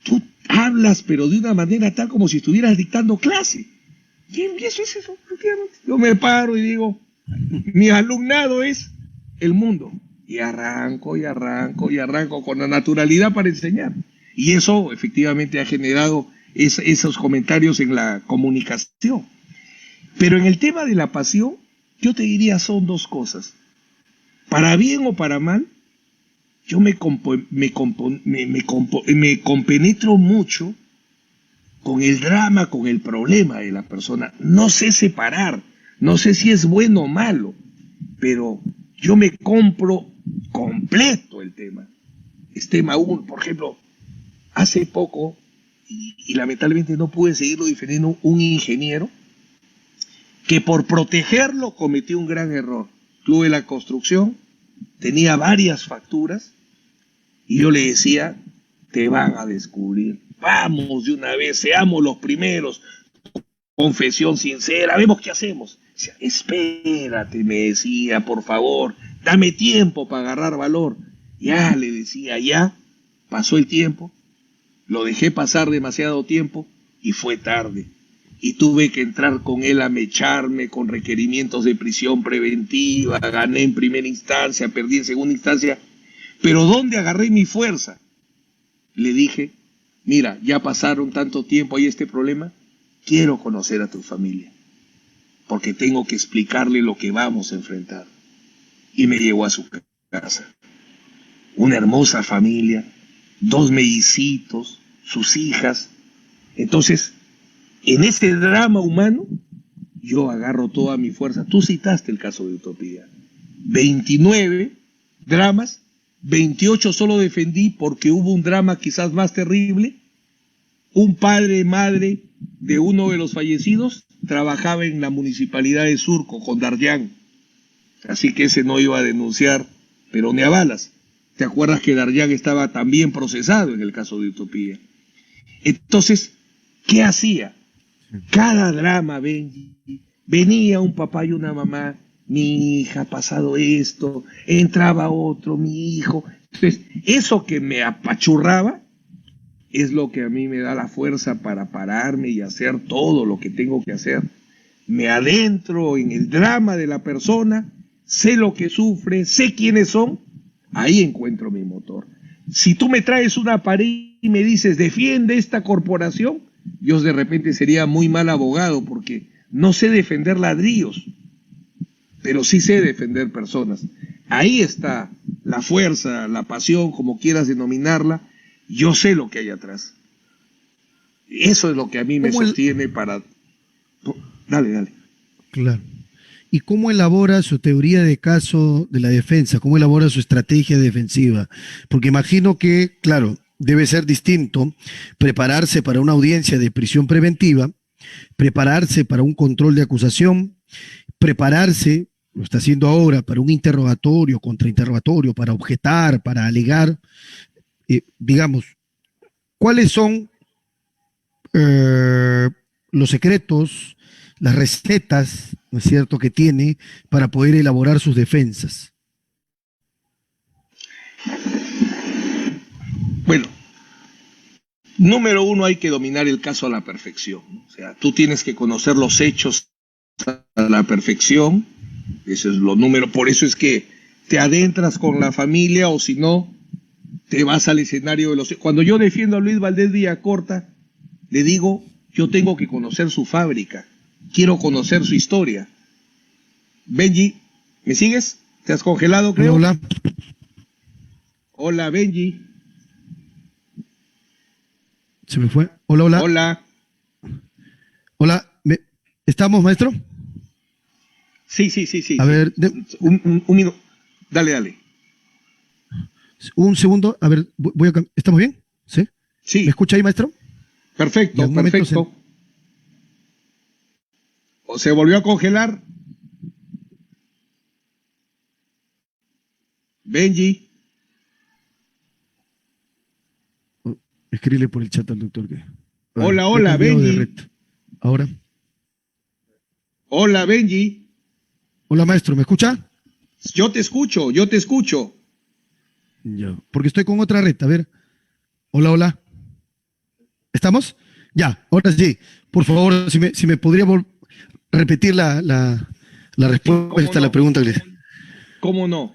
tú hablas pero de una manera tal como si estuvieras dictando clase. Y eso es eso, efectivamente. Yo me paro y digo, mi alumnado es el mundo. Y arranco con la naturalidad para enseñar. Y eso efectivamente ha generado esos comentarios en la comunicación. Pero en el tema de la pasión, yo te diría son dos cosas. Para bien o para mal, yo me compenetro mucho con el drama, con el problema de la persona. No sé separar, no sé si es bueno o malo, pero yo me compro completo el tema. Es tema uno. Por ejemplo, hace poco, y lamentablemente no pude seguirlo defendiendo, un ingeniero que por protegerlo cometió un gran error. Tuve la construcción, tenía varias facturas, y yo le decía, te van a descubrir. Vamos de una vez, seamos los primeros. Confesión sincera, vemos qué hacemos. Decía, espérate, me decía, por favor, dame tiempo para agarrar valor. Ya, le decía, ya, pasó el tiempo, lo dejé pasar demasiado tiempo y fue tarde. Y tuve que entrar con él a mecharme con requerimientos de prisión preventiva, gané en primera instancia, perdí en segunda instancia. Pero ¿dónde agarré mi fuerza? Le dije, mira, ya pasaron tanto tiempo, hay este problema, quiero conocer a tu familia, porque tengo que explicarle lo que vamos a enfrentar. Y me llevó a su casa. Una hermosa familia, 2 mellicitos, sus hijas. Entonces, en ese drama humano, yo agarro toda mi fuerza. Tú citaste el caso de Utopía. 29 dramas, 28 solo defendí porque hubo un drama quizás más terrible. Un padre, madre de uno de los fallecidos trabajaba en la municipalidad de Surco con Daryan. Así que ese no iba a denunciar, pero ni a balas. ¿Te acuerdas que Daryan estaba también procesado en el caso de Utopía? Entonces, ¿qué hacía? Cada drama, Benji, venía un papá y una mamá, mi hija ha pasado esto, entraba otro, mi hijo. Entonces, eso que me apachurraba es lo que a mí me da la fuerza para pararme y hacer todo lo que tengo que hacer. Me adentro en el drama de la persona, sé lo que sufre, sé quiénes son, ahí encuentro mi motor. Si tú me traes una pared y me dices, defiende esta corporación, yo de repente sería muy mal abogado porque no sé defender ladrillos, pero sí sé defender personas. Ahí está la fuerza, la pasión, como quieras denominarla. Yo sé lo que hay atrás. Eso es lo que a mí me sostiene para... Dale.
Claro. ¿Y cómo elabora su teoría de caso de la defensa? ¿Cómo elabora su estrategia defensiva? Porque imagino que, claro, debe ser distinto prepararse para una audiencia de prisión preventiva, prepararse para un control de acusación, prepararse, lo está haciendo ahora, para un interrogatorio, contrainterrogatorio, para objetar, para alegar. Digamos, ¿cuáles son los secretos, las recetas, ¿no es cierto?, que tiene para poder elaborar sus defensas?
Bueno, número uno, hay que dominar el caso a la perfección. O sea, tú tienes que conocer los hechos a la perfección. Eso es lo número. Por eso es que te adentras con la familia, o si no, te vas al escenario de los... Cuando yo defiendo a Luis Valdés Villacorta, le digo, yo tengo que conocer su fábrica, quiero conocer su historia. Benji, ¿me sigues? ¿Te has congelado, creo?
Hola.
Hola, Benji.
Se me fue. Hola. Hola. ¿Estamos, maestro?
Sí.
A ver,
un minuto. Dale.
Un segundo. A ver, ¿estamos bien? ¿Sí?
Sí.
¿Me escucha ahí, maestro?
Perfecto. ¿O se volvió a congelar? Benji.
Escríbele por el chat al doctor que...
Hola, Benji.
Ahora.
Hola, Benji.
Hola, maestro, ¿me escucha?
Yo te escucho.
Ya, porque estoy con otra red. A ver. Hola. ¿Estamos? Ya, ahora sí. Por favor, si me podría repetir la respuesta a la pregunta que le hice.
¿Cómo no?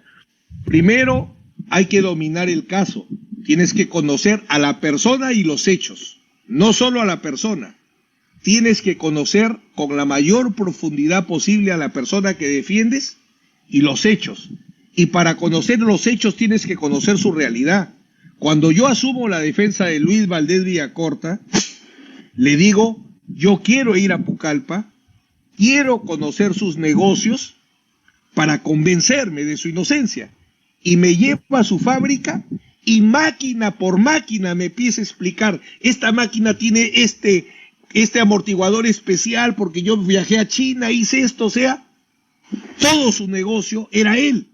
Primero, hay que dominar el caso. Tienes que conocer a la persona y los hechos. No solo a la persona. Tienes que conocer con la mayor profundidad posible a la persona que defiendes y los hechos. Y para conocer los hechos tienes que conocer su realidad. Cuando yo asumo la defensa de Luis Valdés Villacorta, le digo, yo quiero ir a Pucallpa, quiero conocer sus negocios para convencerme de su inocencia. Y me lleva a su fábrica y máquina por máquina me empieza a explicar, esta máquina tiene este amortiguador especial porque yo viajé a China, hice esto, o sea, todo su negocio era él.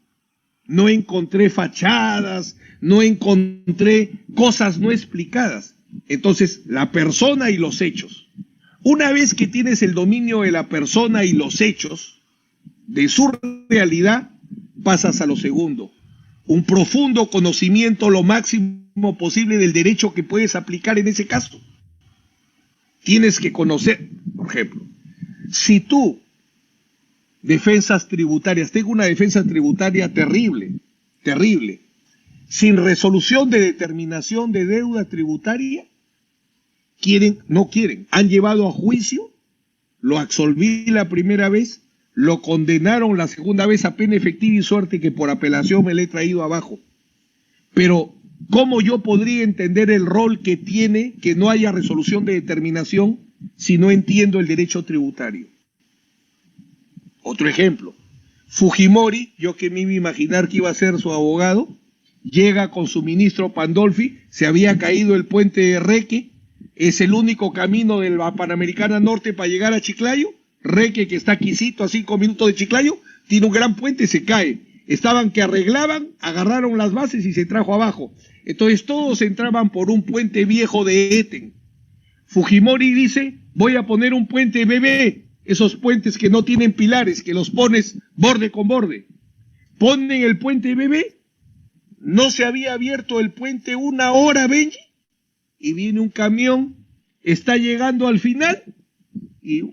No encontré fachadas, no encontré cosas no explicadas. Entonces, la persona y los hechos. Una vez que tienes el dominio de la persona y los hechos, de su realidad, pasas a lo segundo. Un profundo conocimiento lo máximo posible del derecho que puedes aplicar en ese caso. Tienes que conocer, por ejemplo, si tú, defensas tributarias, tengo una defensa tributaria terrible, sin resolución de determinación de deuda tributaria, no quieren, han llevado a juicio, lo absolví la primera vez, lo condenaron la segunda vez a pena efectiva y suerte que por apelación me le he traído abajo. Pero, ¿cómo yo podría entender el rol que tiene que no haya resolución de determinación si no entiendo el derecho tributario? Otro ejemplo, Fujimori, yo que me iba a imaginar que iba a ser su abogado, llega con su ministro Pandolfi, se había caído el puente de Reque, es el único camino de la Panamericana Norte para llegar a Chiclayo, Reque, que está quisito a 5 minutos de Chiclayo, tiene un gran puente, se cae. Estaban que arreglaban, agarraron las bases y se trajo abajo. Entonces todos entraban por un puente viejo de Eten. Fujimori dice, voy a poner un puente bebé, esos puentes que no tienen pilares, que los pones borde con borde. Ponen el puente bebé, no se había abierto el puente 1 hora, Benji, y viene un camión, está llegando al final, y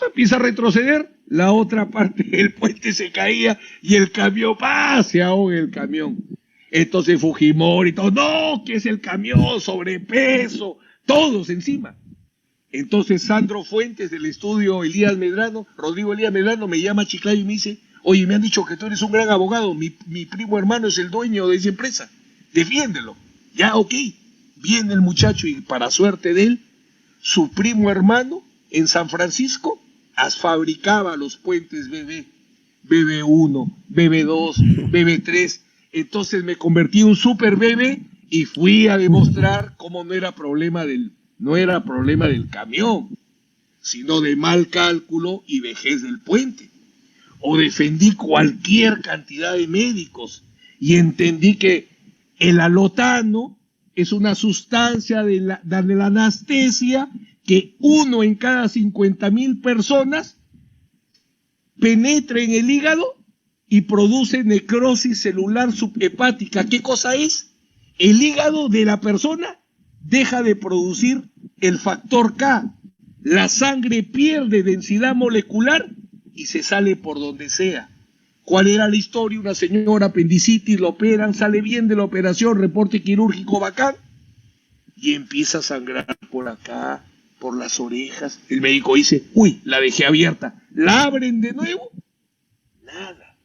empieza a retroceder, la otra parte del puente se caía, y el camión, se ahoga el camión. Entonces Fujimori, todo, no, que es el camión, sobrepeso, todos encima. Entonces Sandro Fuentes del estudio Rodrigo Elías Medrano me llama a Chiclayo y me dice, oye, me han dicho que tú eres un gran abogado, mi primo hermano es el dueño de esa empresa, defiéndelo. Ya, ok, viene el muchacho y para suerte de él, su primo hermano en San Francisco fabricaba los puentes BB1, BB2, BB3, entonces me convertí en un super bebé y fui a demostrar cómo no era problema del camión, sino de mal cálculo y vejez del puente. O defendí cualquier cantidad de médicos y entendí que el alotano es una sustancia de la anestesia que 1 en cada 50,000 personas penetra en el hígado y produce necrosis celular subhepática. ¿Qué cosa es? El hígado de la persona deja de producir el factor K. La sangre pierde densidad molecular y se sale por donde sea. ¿Cuál era la historia? Una señora apendicitis, lo operan, sale bien de la operación, reporte quirúrgico bacán, y empieza a sangrar por acá, por las orejas. El médico dice, uy, la dejé abierta. ¿La abren de nuevo? Nada.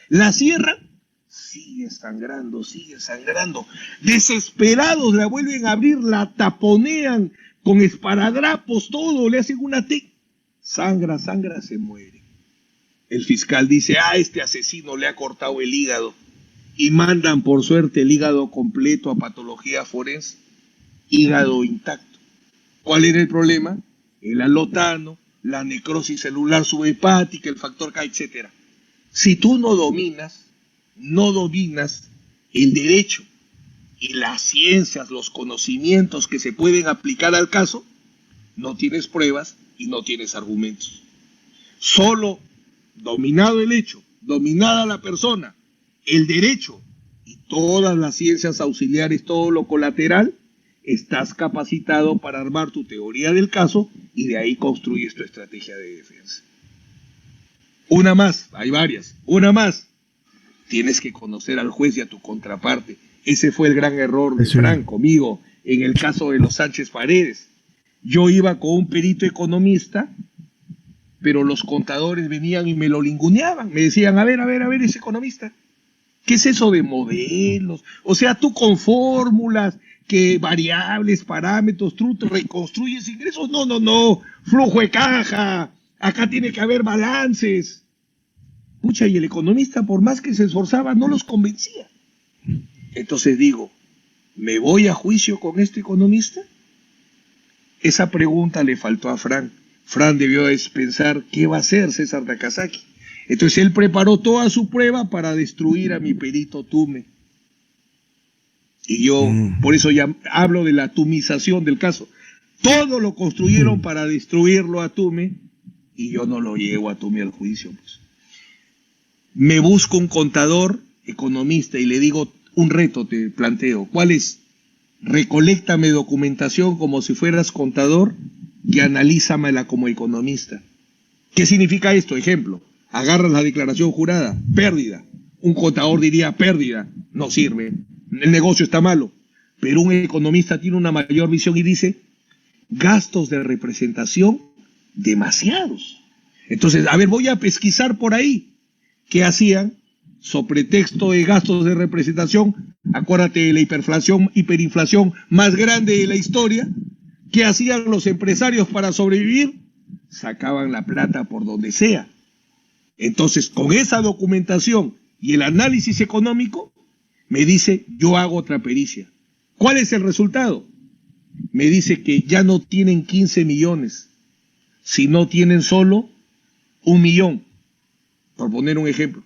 ¿La cierran? Sigue sangrando, sigue sangrando. Desesperados la vuelven a abrir, la taponean con esparadrapos, todo, le hacen una sangra, se muere. El fiscal dice, este asesino le ha cortado el hígado. Y mandan por suerte el hígado completo a patología forense. Hígado intacto. ¿Cuál era el problema? El alotano, la necrosis celular subhepática, el factor K, etc. Si tú no dominas el derecho y las ciencias, los conocimientos que se pueden aplicar al caso, no tienes pruebas y no tienes argumentos. Solo dominado el hecho, dominada la persona, el derecho y todas las ciencias auxiliares, todo lo colateral, estás capacitado para armar tu teoría del caso y de ahí construyes tu estrategia de defensa. Una más, hay varias, una más. Tienes que conocer al juez y a tu contraparte. Ese fue el gran error de Frank conmigo en el caso de los Sánchez Paredes. Yo iba con un perito economista, pero los contadores venían y me lo linguneaban. Me decían, a ver, ese economista, ¿qué es eso de modelos? O sea, tú con fórmulas, que variables, parámetros, tú reconstruyes ingresos. No, flujo de caja, acá tiene que haber balances. Pucha, y el economista, por más que se esforzaba, no los convencía. Entonces digo, ¿me voy a juicio con este economista? Esa pregunta le faltó a Fran. Fran debió pensar, ¿qué va a hacer César Nakazaki? Entonces él preparó toda su prueba para destruir a mi perito Tume. Y yo, por eso ya hablo de la tumización del caso. Todo lo construyeron para destruirlo a Tume y yo no lo llevo a Tume al juicio. Pues. Me busco un contador, economista, y le digo, un reto te planteo. ¿Cuál es? Recoléctame documentación como si fueras contador y analízamela como economista. ¿Qué significa esto? Ejemplo, agarras la declaración jurada, pérdida. Un contador diría pérdida, no sirve, el negocio está malo. pero un economista tiene una mayor visión y dice, gastos de representación demasiados. Entonces, a ver, voy a pesquisar por ahí qué hacían sobre pretexto de gastos de representación. Acuérdate de la hiperinflación más grande de la historia. ¿Qué hacían los empresarios para sobrevivir? Sacaban la plata por donde sea. Entonces, con esa documentación y el análisis económico, me dice, yo hago otra pericia. ¿Cuál es el resultado? Me dice que ya no tienen 15 millones, sino tienen solo 1 millón, por poner un ejemplo.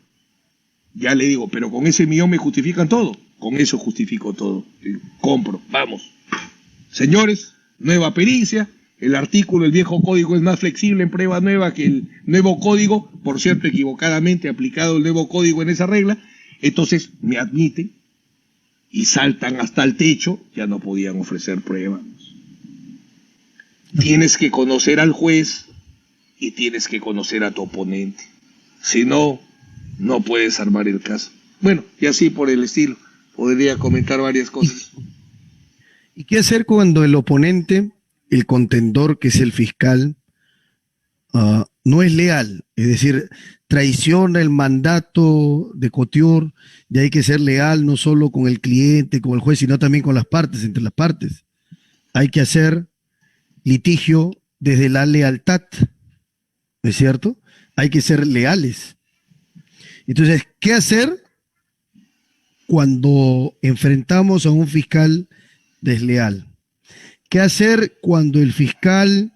Ya le digo, pero con ese millón me justifican todo. Con eso justifico todo. Compro, vamos. Señores, nueva pericia. El artículo, el viejo código es más flexible en prueba nueva que el nuevo código. Por cierto, equivocadamente aplicado el nuevo código en esa regla. Entonces me admiten y saltan hasta el techo. Ya no podían ofrecer pruebas. Tienes que conocer al juez y tienes que conocer a tu oponente. Si no, no puedes armar el caso. Bueno, y así por el estilo. Podría comentar varias cosas.
¿Y qué hacer cuando el oponente, el contendor, que es el fiscal, no es leal? Es decir, traiciona el mandato de Couture, y hay que ser leal no solo con el cliente, con el juez, sino también con las partes, entre las partes. Hay que hacer litigio desde la lealtad, ¿no es cierto? Hay que ser leales. Entonces, ¿qué hacer cuando enfrentamos a un fiscal desleal? ¿Qué hacer cuando el fiscal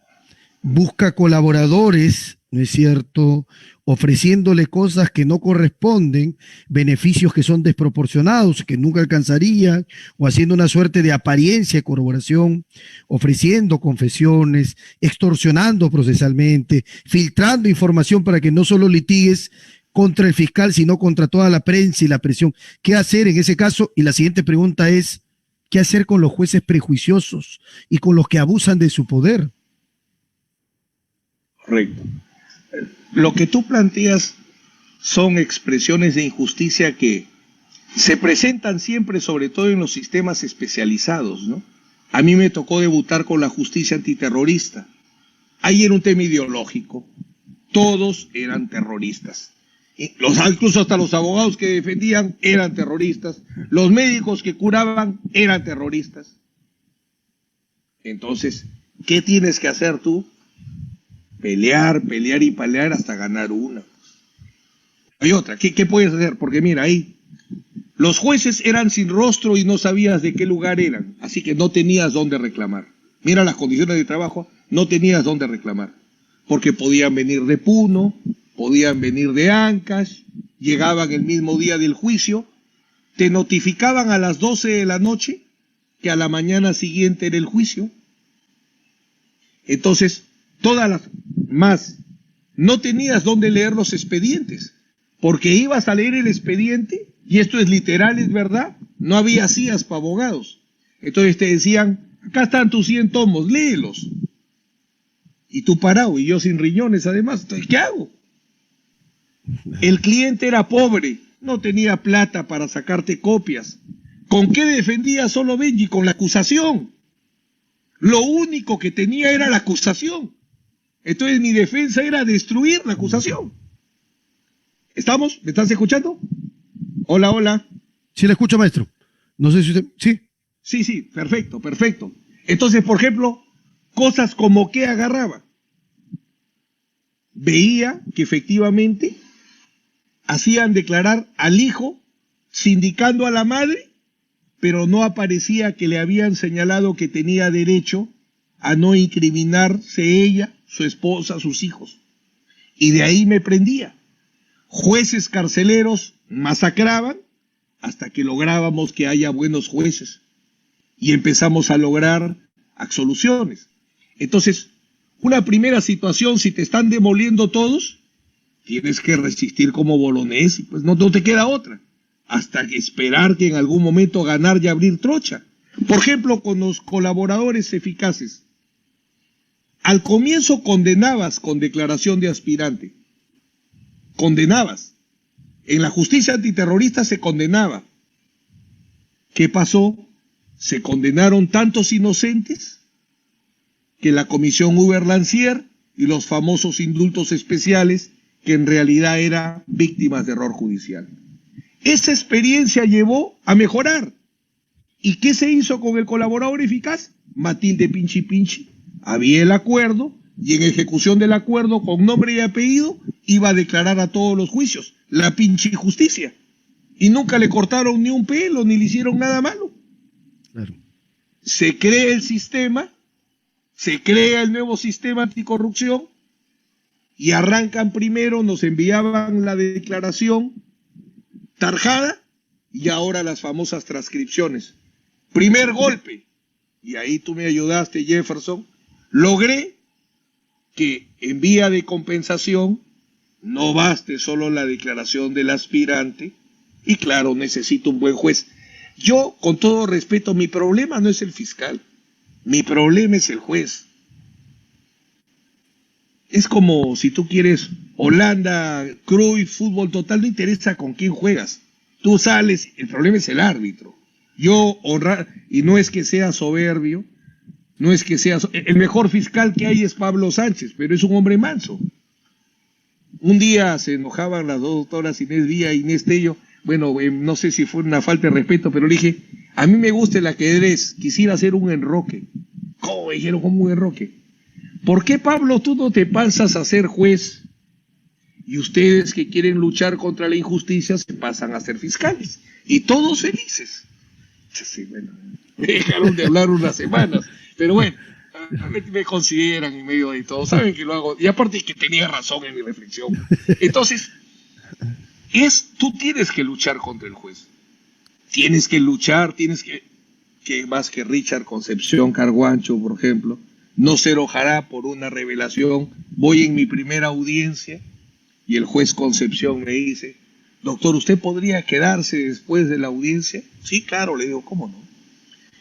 busca colaboradores, ¿no es cierto?, ofreciéndole cosas que no corresponden, beneficios que son desproporcionados, que nunca alcanzarían, o haciendo una suerte de apariencia de corroboración, ofreciendo confesiones, extorsionando procesalmente, filtrando información para que no solo litigues contra el fiscal, sino contra toda la prensa y la presión? ¿Qué hacer en ese caso? Y la siguiente pregunta es, ¿qué hacer con los jueces prejuiciosos y con los que abusan de su poder?
Correcto. Lo que tú planteas son expresiones de injusticia que se presentan siempre, sobre todo en los sistemas especializados, ¿no? A mí me tocó debutar con la justicia antiterrorista. Ahí era un tema ideológico. Todos eran terroristas. Incluso hasta los abogados que defendían eran terroristas. Los médicos que curaban eran terroristas. Entonces, ¿qué tienes que hacer tú? Pelear, pelear y pelear hasta ganar una. Hay otra. ¿Qué puedes hacer? Porque mira, ahí los jueces eran sin rostro y no sabías de qué lugar eran. Así que no tenías dónde reclamar. Mira las condiciones de trabajo, no tenías dónde reclamar. Porque podían venir de Puno, podían venir de Ancash, llegaban el mismo día del juicio, te notificaban a las 12 de la noche que a la mañana siguiente era el juicio. Entonces, todas las más, no tenías dónde leer los expedientes, porque ibas a leer el expediente, y esto es literal, es verdad, no había CIAs para abogados. Entonces te decían, acá están tus 100 tomos, léelos. Y tú parado, y yo sin riñones además, entonces, ¿qué hago? El cliente era pobre, no tenía plata para sacarte copias. ¿Con qué defendía solo Benji? Con la acusación. Lo único que tenía era la acusación. Entonces mi defensa era destruir la acusación. ¿Estamos? ¿Me estás escuchando? Hola, hola.
Sí, le escucho, maestro. No sé si usted... ¿Sí?
Sí, perfecto, perfecto. Entonces, por ejemplo, cosas como que agarraba. Veía que efectivamente hacían declarar al hijo, sindicando a la madre, pero no aparecía que le habían señalado que tenía derecho a no incriminarse ella, su esposa, sus hijos. Y de ahí me prendía. Jueces carceleros masacraban hasta que lográbamos que haya buenos jueces. Y empezamos a lograr absoluciones. Entonces, una primera situación, si te están demoliendo todos, tienes que resistir como Bolognesi, pues no te queda otra. Hasta que esperar que en algún momento ganar y abrir trocha. Por ejemplo, con los colaboradores eficaces. Al comienzo condenabas con declaración de aspirante. Condenabas. En la justicia antiterrorista se condenaba. ¿Qué pasó? se condenaron tantos inocentes que la comisión Uber-Lancier y los famosos indultos especiales que en realidad eran víctimas de error judicial. Esa experiencia llevó a mejorar. ¿Y qué se hizo con el colaborador eficaz? Matilde Pinchi Pinchi. Había el acuerdo y en ejecución del acuerdo con nombre y apellido iba a declarar a todos los juicios. La Pinchi Justicia. Y nunca le cortaron ni un pelo ni le hicieron nada malo.
Claro.
Se crea el sistema, se crea el nuevo sistema anticorrupción y arrancan primero, nos enviaban la declaración tarjada y ahora las famosas transcripciones. Primer golpe, y ahí tú me ayudaste, Jefferson, logré que en vía de compensación no baste solo la declaración del aspirante y claro, necesito un buen juez. Yo, con todo respeto, mi problema no es el fiscal, mi problema es el juez. Es como si tú quieres Holanda, Cruyff, fútbol total, no interesa con quién juegas. Tú sales, el problema es el árbitro. Yo honrar, y no es que sea soberbio, no es que sea... El mejor fiscal que hay es Pablo Sánchez, pero es un hombre manso. Un día se enojaban las dos doctoras Inés Vía e Inés Tello. Bueno, no sé si fue una falta de respeto, pero le dije, a mí me gusta el ajedrez, quisiera hacer un enroque. ¿Cómo me dijeron como un enroque? ¿Por qué, Pablo, tú no te pasas a ser juez? Y ustedes que quieren luchar contra la injusticia se pasan a ser fiscales. Y todos felices. Sí, bueno, me dejaron de hablar unas semanas. Pero bueno, me consideran en medio de todo. Saben que lo hago. Y aparte que tenía razón en mi reflexión. Entonces, tú tienes que luchar contra el juez. Tienes que luchar, que más que Richard Concepción Carguancho, por ejemplo, no se enojará por una revelación. Voy en mi primera audiencia y el juez Concepción me dice, doctor, ¿usted podría quedarse después de la audiencia? Sí, claro, le digo, ¿cómo no?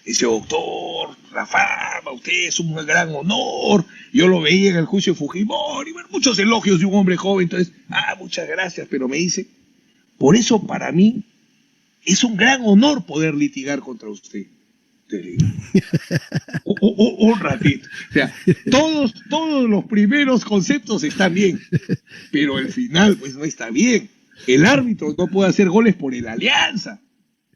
Dice, doctor, la fama, usted es un gran honor. Yo lo veía en el juicio de Fujimori, bueno, muchos elogios de un hombre joven. Entonces, muchas gracias, pero me dice, por eso para mí es un gran honor poder litigar contra usted. Un ratito. O sea, todos los primeros conceptos están bien, pero el final pues no está bien. El árbitro no puede hacer goles por el Alianza.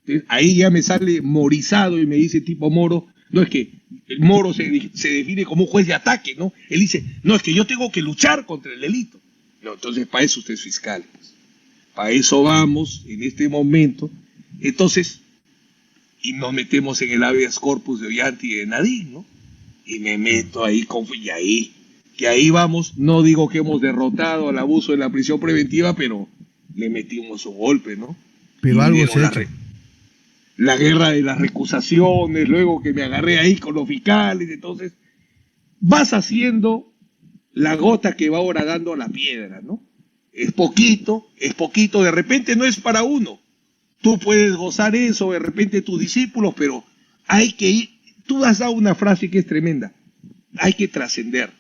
Entonces, ahí ya me sale morizado y me dice tipo Moro, no es que el Moro se define como un juez de ataque, ¿no? Él dice, no, es que yo tengo que luchar contra el delito. No, entonces para eso usted es fiscal. Pues. Para eso vamos en este momento. Entonces, y nos metemos en el habeas corpus de Ollanta y de Nadine, ¿no? Y me meto ahí, que ahí vamos, no digo que hemos derrotado al abuso de la prisión preventiva, pero le metimos un golpe, ¿no?
Pero algo se ha hecho.
La guerra de las recusaciones, luego que me agarré ahí con los fiscales, entonces vas haciendo la gota que va horadando la piedra, ¿no? Es poquito, de repente no es para uno. Tú puedes gozar eso, de repente tus discípulos, pero hay que ir. Tú has dado una frase que es tremenda. Hay que trascender.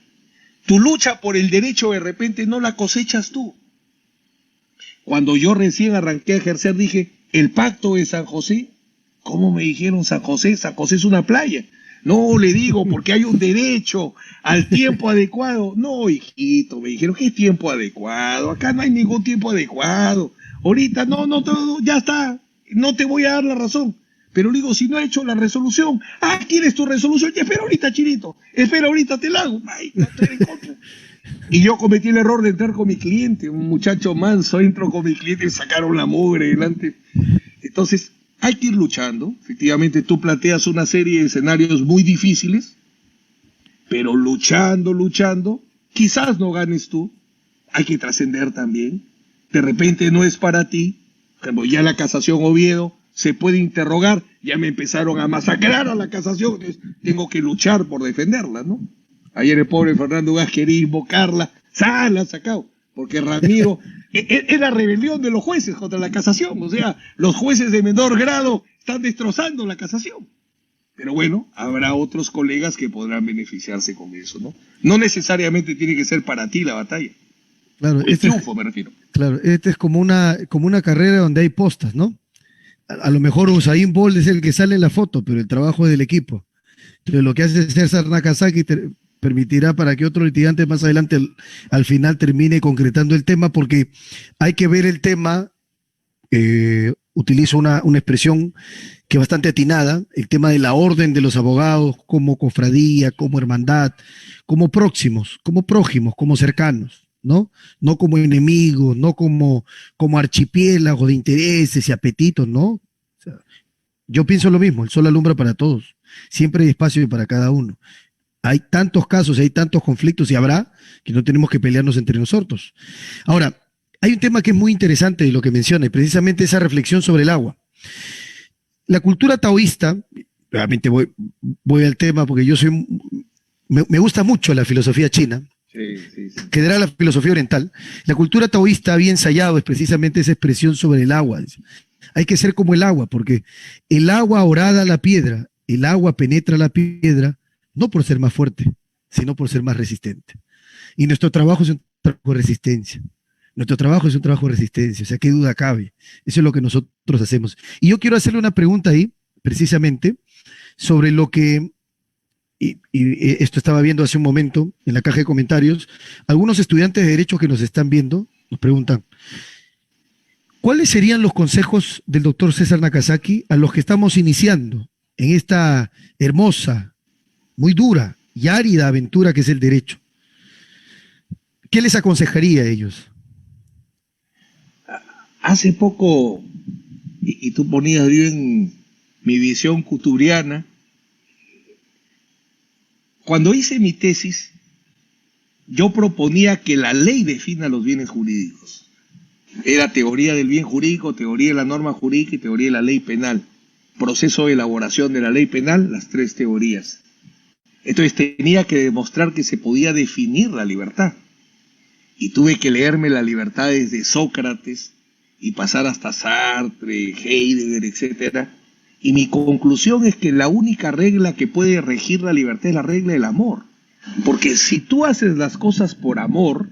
Tu lucha por el derecho de repente no la cosechas tú. Cuando yo recién arranqué a ejercer dije, el pacto de San José. ¿Cómo me dijeron San José? San José es una playa. No, le digo, porque hay un derecho al tiempo adecuado. No, hijito, me dijeron, ¿qué tiempo adecuado? Acá no hay ningún tiempo adecuado. Ahorita, no, ya está, no te voy a dar la razón. Pero le digo, si no he hecho la resolución, ¿quieres tu resolución? Ya espera ahorita, Chirito, espera ahorita, te la hago. Ay, no estoy en contra. Y yo cometí el error de entrar con mi cliente, un muchacho manso, entro con mi cliente y sacaron la mugre delante. Entonces, hay que ir luchando. Efectivamente, tú planteas una serie de escenarios muy difíciles, pero luchando, quizás no ganes tú, hay que trascender también. De repente no es para ti, como ya la casación Oviedo se puede interrogar, ya me empezaron a masacrar a la casación, entonces tengo que luchar por defenderla, ¿no? Ayer el pobre Fernando Gas quería invocarla, la ha sacado, porque Ramiro, es la rebelión de los jueces contra la casación, o sea, los jueces de menor grado están destrozando la casación. Pero bueno, habrá otros colegas que podrán beneficiarse con eso, ¿no? No necesariamente tiene que ser para ti la batalla.
Claro,
el triunfo me refiero.
Claro, es como una carrera donde hay postas, ¿no? a lo mejor Usain Bolt es el que sale en la foto, pero el trabajo es del equipo. Entonces, lo que hace César Nakazaki permitirá para que otro litigante más adelante al final termine concretando el tema, porque hay que ver el tema, utilizo una expresión que es bastante atinada, el tema de la orden de los abogados como cofradía, como hermandad, como próximos, como prójimos, como cercanos, ¿no? No como enemigos, no como archipiélagos de intereses y apetitos, ¿no? O sea, yo pienso lo mismo, el sol alumbra para todos, siempre hay espacio para cada uno. Hay tantos casos, hay tantos conflictos y habrá que no tenemos que pelearnos entre nosotros. Ahora, hay un tema que es muy interesante de lo que menciona, y precisamente esa reflexión sobre el agua. La cultura taoísta, realmente voy al tema porque me gusta mucho la filosofía china,
Sí.
que era la filosofía oriental. La cultura taoísta había ensayado es precisamente esa expresión sobre el agua. Hay que ser como el agua, porque el agua orada la piedra, el agua penetra la piedra, no por ser más fuerte, sino por ser más resistente. Y nuestro trabajo es un trabajo de resistencia. Nuestro trabajo es un trabajo de resistencia, o sea, qué duda cabe. Eso es lo que nosotros hacemos. Y yo quiero hacerle una pregunta ahí, precisamente, sobre lo que, y esto estaba viendo hace un momento en la caja de comentarios, algunos estudiantes de Derecho que nos están viendo nos preguntan, ¿cuáles serían los consejos del doctor César Nakazaki a los que estamos iniciando en esta hermosa, muy dura y árida aventura que es el derecho? ¿Qué les aconsejaría a ellos?
Hace poco, y tú ponías bien mi visión cuturiana, cuando hice mi tesis, yo proponía que la ley defina los bienes jurídicos. Era teoría del bien jurídico, teoría de la norma jurídica y teoría de la ley penal. Proceso de elaboración de la ley penal, las tres teorías. Entonces tenía que demostrar que se podía definir la libertad. Y tuve que leerme la libertad desde Sócrates y pasar hasta Sartre, Heidegger, etc. Y mi conclusión es que la única regla que puede regir la libertad es la regla del amor. Porque si tú haces las cosas por amor,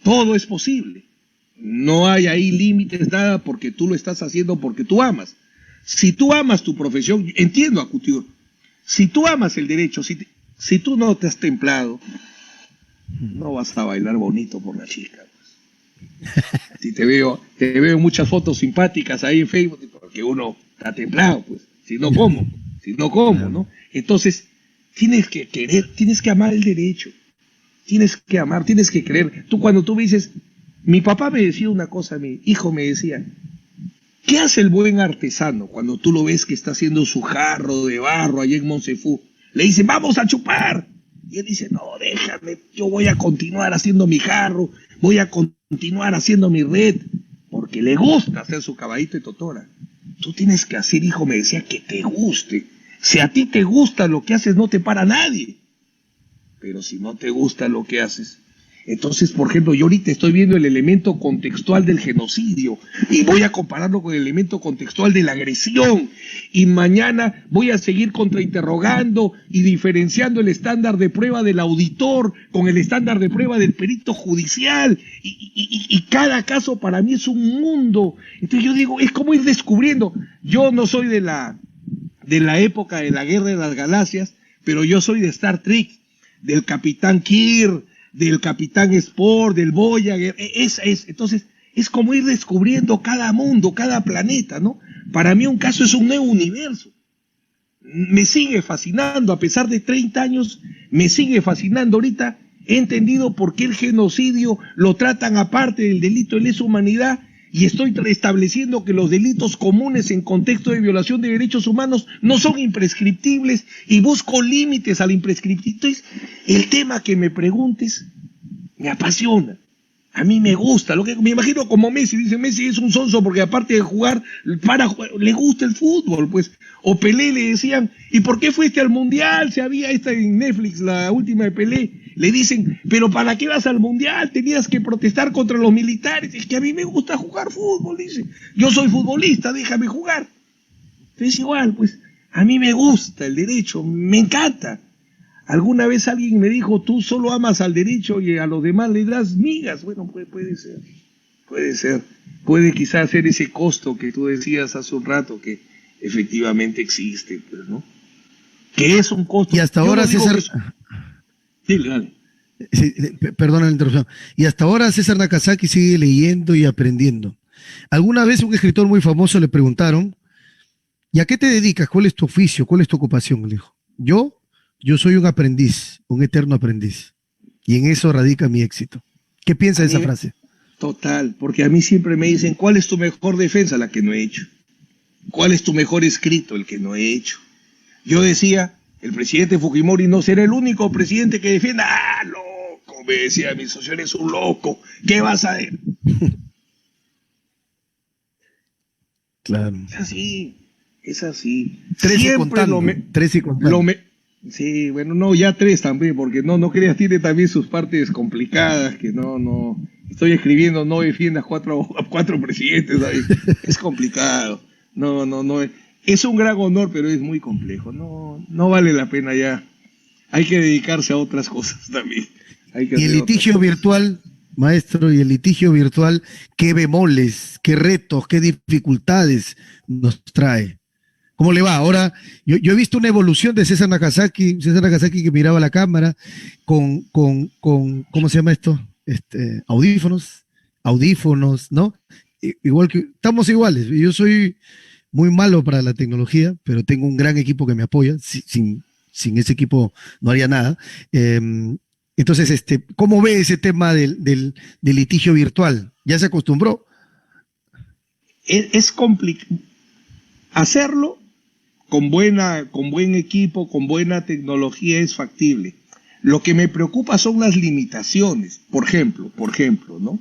todo es posible. No hay ahí límites, nada, porque tú lo estás haciendo porque tú amas. Si tú amas tu profesión, entiendo a Couture, si tú amas el derecho, si tú no te has templado, no vas a bailar bonito por la chica. Si te veo muchas fotos simpáticas ahí en Facebook, porque uno está templado, pues. Si no, ¿cómo? ¿No? Entonces, tienes que querer, tienes que amar el derecho. Tienes que amar, tienes que creer. Cuando tú me dices, mi papá me decía una cosa, mi hijo me decía, ¿qué hace el buen artesano cuando tú lo ves que está haciendo su jarro de barro allá en Monsefú? Le dicen, vamos a chupar. Y él dice, no, déjame, yo voy a continuar haciendo mi jarro, voy a continuar haciendo mi red, porque le gusta hacer su caballito de totora. Tú tienes que hacer, hijo, me decía, que te guste. Si a ti te gusta lo que haces, no te para nadie. Pero si no te gusta lo que haces, entonces, por ejemplo, yo ahorita estoy viendo el elemento contextual del genocidio y voy a compararlo con el elemento contextual de la agresión, y mañana voy a seguir contrainterrogando y diferenciando el estándar de prueba del auditor con el estándar de prueba del perito judicial, y cada caso para mí es un mundo. Entonces yo digo, es como ir descubriendo. Yo no soy de la época de la Guerra de las Galaxias, pero yo soy de Star Trek, del Capitán Kirk, del Capitán Spock, del Voyager. Entonces, es como ir descubriendo cada mundo, cada planeta, ¿no? Para mí un caso es un nuevo universo. Me sigue fascinando, a pesar de 30 años, me sigue fascinando. Ahorita he entendido por qué el genocidio lo tratan aparte del delito de lesa humanidad, y estoy estableciendo que los delitos comunes en contexto de violación de derechos humanos no son imprescriptibles, y busco límites al imprescriptible. Entonces, el tema que me preguntes me apasiona. A mí me gusta, me imagino como Messi, dice Messi es un sonso porque aparte de jugar, le gusta el fútbol, pues. O Pelé le decían, ¿y por qué fuiste al Mundial? Se había esta en Netflix, la última de Pelé. Le dicen, ¿pero para qué vas al Mundial? Tenías que protestar contra los militares. Es que a mí me gusta jugar fútbol, dice. Yo soy futbolista, déjame jugar. Entonces igual, pues, a mí me gusta el derecho, me encanta. Alguna vez alguien me dijo, tú solo amas al derecho y a los demás le das migas. Bueno, puede ser. puede ser. Puede quizás ser ese costo que tú decías hace un rato que efectivamente existe, pues, ¿no? Que es un costo.
Y hasta ahora, César...
Dile, dale.
Sí, perdona la interrupción. Y hasta ahora César Nakazaki sigue leyendo y aprendiendo. Alguna vez un escritor muy famoso le preguntaron, ¿y a qué te dedicas? ¿Cuál es tu oficio? ¿Cuál es tu ocupación? Le dijo, yo soy un aprendiz, un eterno aprendiz. Y en eso radica mi éxito. ¿Qué piensa de esa frase?
Total, porque a mí siempre me dicen, ¿cuál es tu mejor defensa? La que no he hecho. ¿Cuál es tu mejor escrito? El que no he hecho. Yo decía, el presidente Fujimori no será el único presidente que defienda. ¡Ah, loco! Me decía mi socio, eres un loco. ¿Qué vas a ver?
Claro.
Es así, es así.
13 contando, 13 contando.
Sí, bueno, no, ya 3 también, porque no creas, tiene también sus partes complicadas, que no, estoy escribiendo, no defiendas cuatro presidentes ahí. Es complicado. No, es un gran honor, pero es muy complejo. No vale la pena ya. Hay que dedicarse a otras cosas también.
Y el litigio virtual, maestro, y el litigio virtual, ¿qué bemoles, qué retos, qué dificultades nos trae? ¿Cómo le va? Ahora, yo he visto una evolución de César Nakazaki que miraba la cámara con ¿cómo se llama esto? Audífonos, ¿no? Igual que, estamos iguales. Yo soy muy malo para la tecnología, pero tengo un gran equipo que me apoya. Sin ese equipo no haría nada. Entonces, ¿cómo ve ese tema del litigio virtual? ¿Ya se acostumbró?
Es complicado. Hacerlo con buen equipo, con buena tecnología es factible. Lo que me preocupa son las limitaciones. Por ejemplo, ¿no?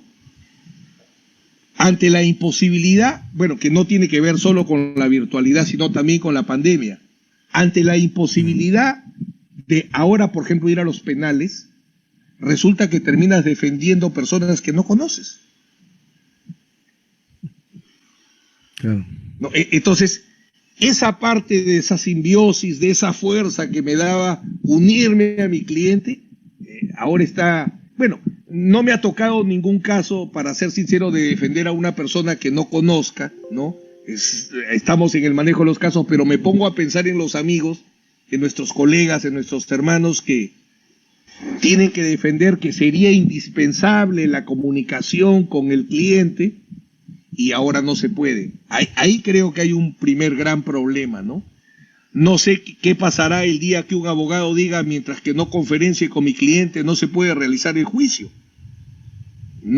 Ante la imposibilidad, bueno, que no tiene que ver solo con la virtualidad, sino también con la pandemia. Ante la imposibilidad de ahora, por ejemplo, ir a los penales, resulta que terminas defendiendo personas que no conoces.
Claro.
¿No? Entonces, esa parte de esa simbiosis, de esa fuerza que me daba unirme a mi cliente, ahora está, bueno, no me ha tocado ningún caso, para ser sincero, de defender a una persona que no conozca, ¿no? Estamos en el manejo de los casos, pero me pongo a pensar en los amigos, en nuestros colegas, en nuestros hermanos que tienen que defender, que sería indispensable la comunicación con el cliente, y ahora no se puede. Ahí creo que hay un primer gran problema, ¿no? No sé qué pasará el día que un abogado diga, mientras que no conferencie con mi cliente, no se puede realizar el juicio.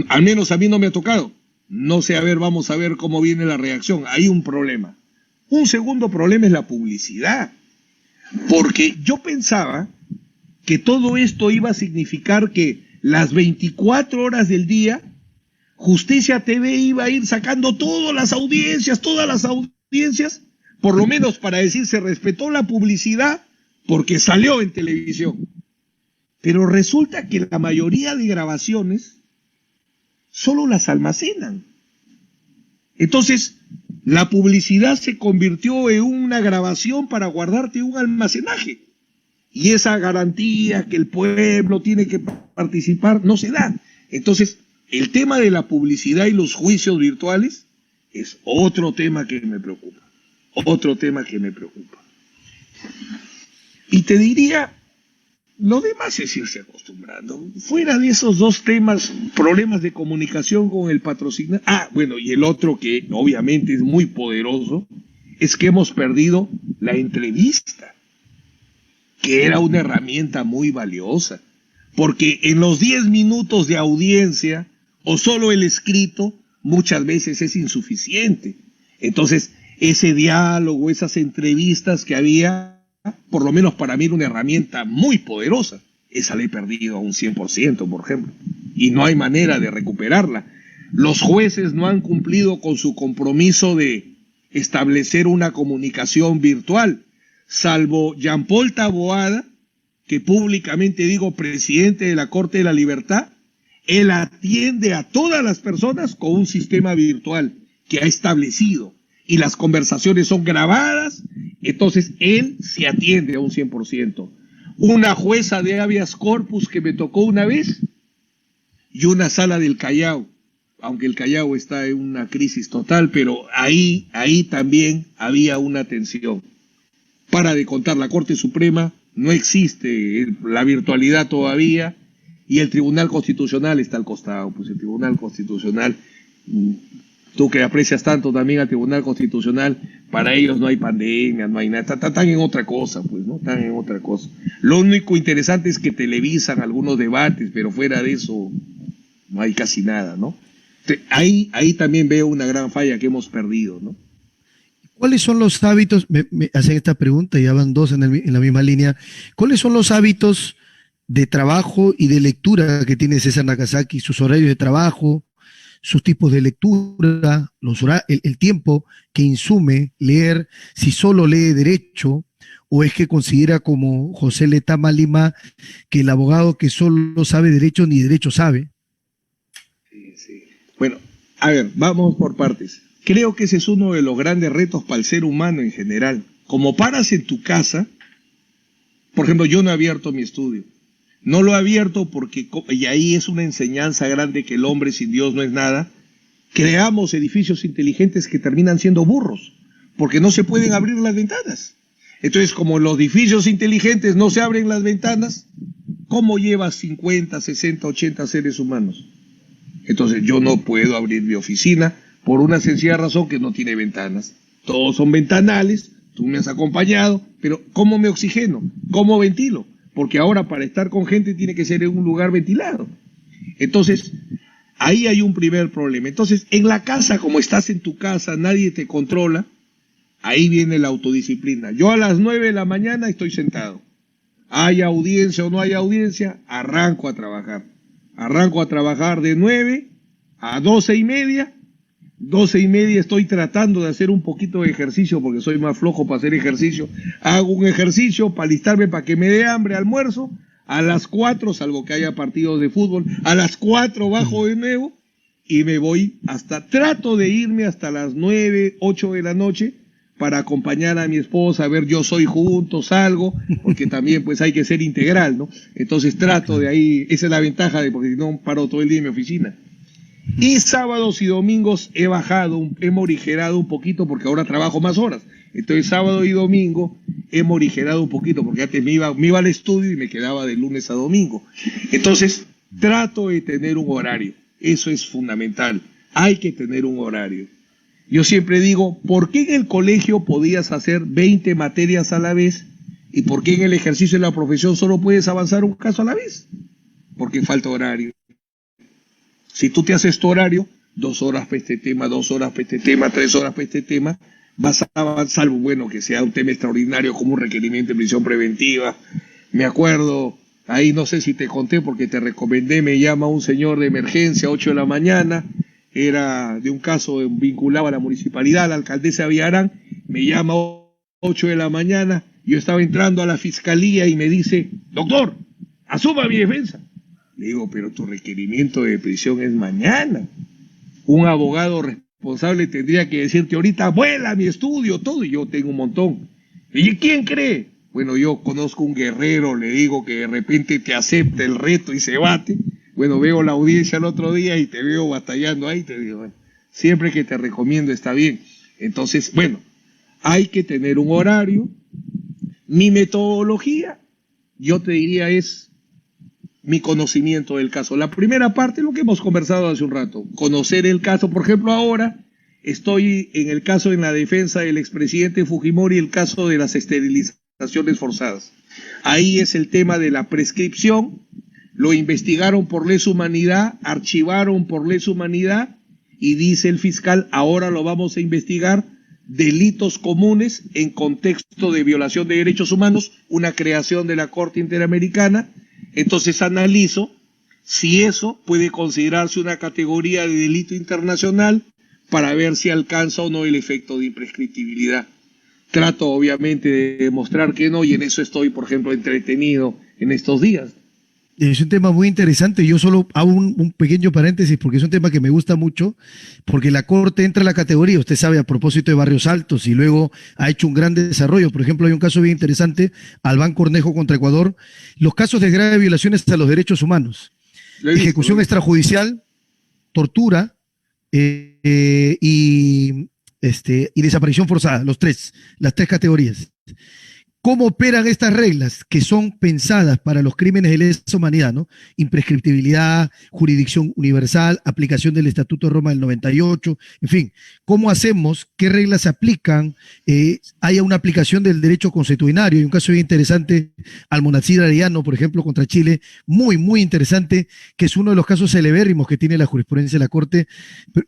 Al menos a mí no me ha tocado. No sé, vamos a ver cómo viene la reacción. Hay un problema. Un segundo problema es la publicidad. Porque yo pensaba que todo esto iba a significar que las 24 horas del día Justicia TV iba a ir sacando todas las audiencias, por lo menos para decir se respetó la publicidad porque salió en televisión. Pero resulta que la mayoría de grabaciones solo las almacenan. Entonces, la publicidad se convirtió en una grabación para guardarte un almacenaje. Y esa garantía que el pueblo tiene que participar no se da. Entonces, el tema de la publicidad y los juicios virtuales es otro tema que me preocupa. Y te diría, lo demás es irse acostumbrando. Fuera de esos dos temas, problemas de comunicación con el patrocinador. Bueno, y el otro que obviamente es muy poderoso, es que hemos perdido la entrevista, que era una herramienta muy valiosa. Porque en los 10 minutos de audiencia, o solo el escrito, muchas veces es insuficiente. Entonces, ese diálogo, esas entrevistas que había, por lo menos para mí era una herramienta muy poderosa. Esa la he perdido a un 100%, por ejemplo. Y no hay manera de recuperarla. Los jueces no han cumplido con su compromiso de establecer una comunicación virtual, salvo Jean-Paul Taboada, que públicamente digo presidente de la Corte de la Libertad. Él atiende a todas las personas con un sistema virtual que ha establecido y las conversaciones son grabadas, entonces él se atiende a un 100%. Una jueza de habeas corpus que me tocó una vez y una sala del Callao. aunque el Callao está en una crisis total, pero ahí también había una tensión. Para de contar, la Corte Suprema no existe, la virtualidad todavía, y el Tribunal Constitucional está al costado. Pues el Tribunal Constitucional, tú que aprecias tanto también al Tribunal Constitucional, para ellos no hay pandemia, no hay nada, están en otra cosa, pues, ¿no? Están en otra cosa. Lo único interesante es que televisan algunos debates, pero fuera de eso no hay casi nada, ¿no? Ahí también veo una gran falla que hemos perdido, ¿no?
¿Cuáles son los hábitos? Me hacen esta pregunta, ya van dos en la misma línea. ¿Cuáles son los hábitos de trabajo y de lectura que tiene César Nakazaki? Sus horarios de trabajo, sus tipos de lectura, el tiempo que insume leer, si solo lee derecho, o es que considera como José Letama Lima que el abogado que solo sabe derecho ni derecho sabe.
Sí. Bueno, a ver, vamos por partes. Creo que ese es uno de los grandes retos para el ser humano en general. Como paras en tu casa, por ejemplo, yo no he abierto mi estudio. No lo he abierto porque, y ahí es una enseñanza grande que el hombre sin Dios no es nada, creamos edificios inteligentes que terminan siendo burros, porque no se pueden abrir las ventanas. Entonces, como los edificios inteligentes no se abren las ventanas, ¿cómo llevas 50, 60, 80 seres humanos? Entonces yo no puedo abrir mi oficina por una sencilla razón que no tiene ventanas. Todos son ventanales, tú me has acompañado, pero ¿cómo me oxigeno? ¿Cómo ventilo? Porque ahora para estar con gente tiene que ser en un lugar ventilado. Entonces, ahí hay un primer problema. Entonces, en la casa, como estás en tu casa, nadie te controla, ahí viene la autodisciplina. Yo a las 9 de la mañana estoy sentado. Hay audiencia o no hay audiencia, arranco a trabajar. Arranco a trabajar de 9 a 12:30. 12:30 estoy tratando de hacer un poquito de ejercicio porque soy más flojo para hacer ejercicio. Hago un ejercicio para alistarme para que me dé hambre, almuerzo. A las 4, salvo que haya partidos de fútbol, a las 4 bajo de nuevo y me voy trato de irme hasta las 9, 8 de la noche para acompañar a mi esposa, a ver Yo Soy juntos, algo, porque también pues hay que ser integral, ¿no? Entonces trato de ahí, esa es la ventaja de, porque si no paro todo el día en mi oficina. Y sábados y domingos he morigerado un poquito porque ahora trabajo más horas. Entonces sábado y domingo he morigerado un poquito porque antes me iba al estudio y me quedaba de lunes a domingo. Entonces trato de tener un horario. Eso es fundamental. Hay que tener un horario. Yo siempre digo, ¿por qué en el colegio podías hacer 20 materias a la vez y por qué en el ejercicio de la profesión solo puedes avanzar un caso a la vez? Porque falta horario. Si tú te haces tu horario, 2 horas para este tema, 2 horas para este tema, 3 horas para este tema, vas a avanzar, salvo bueno que sea un tema extraordinario como un requerimiento de prisión preventiva. Me acuerdo, ahí no sé si te conté porque te recomendé, me llama un señor de emergencia a 8 de la mañana, era de un caso vinculado a la municipalidad, la alcaldesa Villarán, me llama a 8 de la mañana, yo estaba entrando a la fiscalía y me dice, doctor, asuma mi defensa. Le digo, pero tu requerimiento de prisión es mañana. Un abogado responsable tendría que decirte ahorita, vuela mi estudio, todo, y yo tengo un montón. ¿Y quién cree? Bueno, yo conozco un guerrero, le digo que de repente te acepta el reto y se bate. Bueno, veo la audiencia el otro día y te veo batallando ahí, te digo, bueno, siempre que te recomiendo está bien. Entonces, bueno, hay que tener un horario. Mi metodología, yo te diría, es mi conocimiento del caso. La primera parte, lo que hemos conversado hace un rato, conocer el caso. Por ejemplo, ahora estoy en el caso en la defensa del expresidente Fujimori, el caso de las esterilizaciones forzadas. Ahí es el tema de la prescripción, lo investigaron por lesa humanidad, archivaron por lesa humanidad y dice el fiscal, ahora lo vamos a investigar, delitos comunes en contexto de violación de derechos humanos, una creación de la Corte Interamericana. Entonces analizo si eso puede considerarse una categoría de delito internacional para ver si alcanza o no el efecto de imprescriptibilidad. Trato obviamente de demostrar que no y en eso estoy, por ejemplo, entretenido en estos días.
Es un tema muy interesante. Yo solo hago un pequeño paréntesis porque es un tema que me gusta mucho, porque la Corte entra a la categoría, usted sabe, a propósito de Barrios Altos, y luego ha hecho un gran desarrollo. Por ejemplo, hay un caso bien interesante, Albán Cornejo contra Ecuador, los casos de graves violaciones a los derechos humanos, ejecución extrajudicial, tortura, y desaparición forzada, las tres categorías. ¿Cómo operan estas reglas que son pensadas para los crímenes de lesa humanidad, ¿no? Imprescriptibilidad, jurisdicción universal, aplicación del Estatuto de Roma del 98, en fin, ¿cómo hacemos? ¿Qué reglas se aplican? Haya una aplicación del derecho consuetudinario. Hay un caso bien interesante, Almonacid Arellano, por ejemplo, contra Chile, muy, muy interesante, que es uno de los casos celebérrimos que tiene la jurisprudencia de la Corte,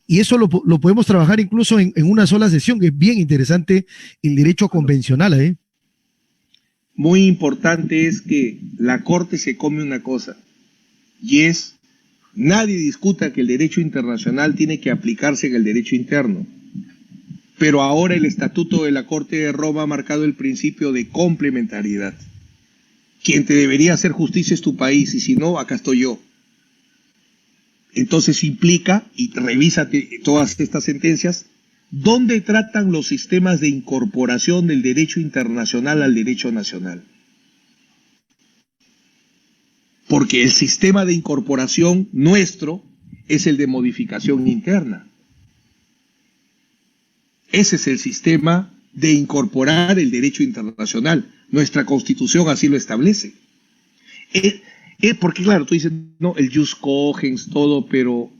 y eso lo podemos trabajar incluso en una sola sesión, que es bien interesante, el derecho convencional, ¿eh?
Muy importante es que la Corte se come una cosa, y es, nadie discuta que el derecho internacional tiene que aplicarse en el derecho interno, pero ahora el Estatuto de la Corte de Roma ha marcado el principio de complementariedad. Quien te debería hacer justicia es tu país, y si no, acá estoy yo. Entonces implica, y revísate todas estas sentencias, ¿dónde tratan los sistemas de incorporación del derecho internacional al derecho nacional? Porque el sistema de incorporación nuestro es el de modificación interna. Ese es el sistema de incorporar el derecho internacional. Nuestra Constitución así lo establece. Porque claro, tú dices, no, el jus cogens, todo, pero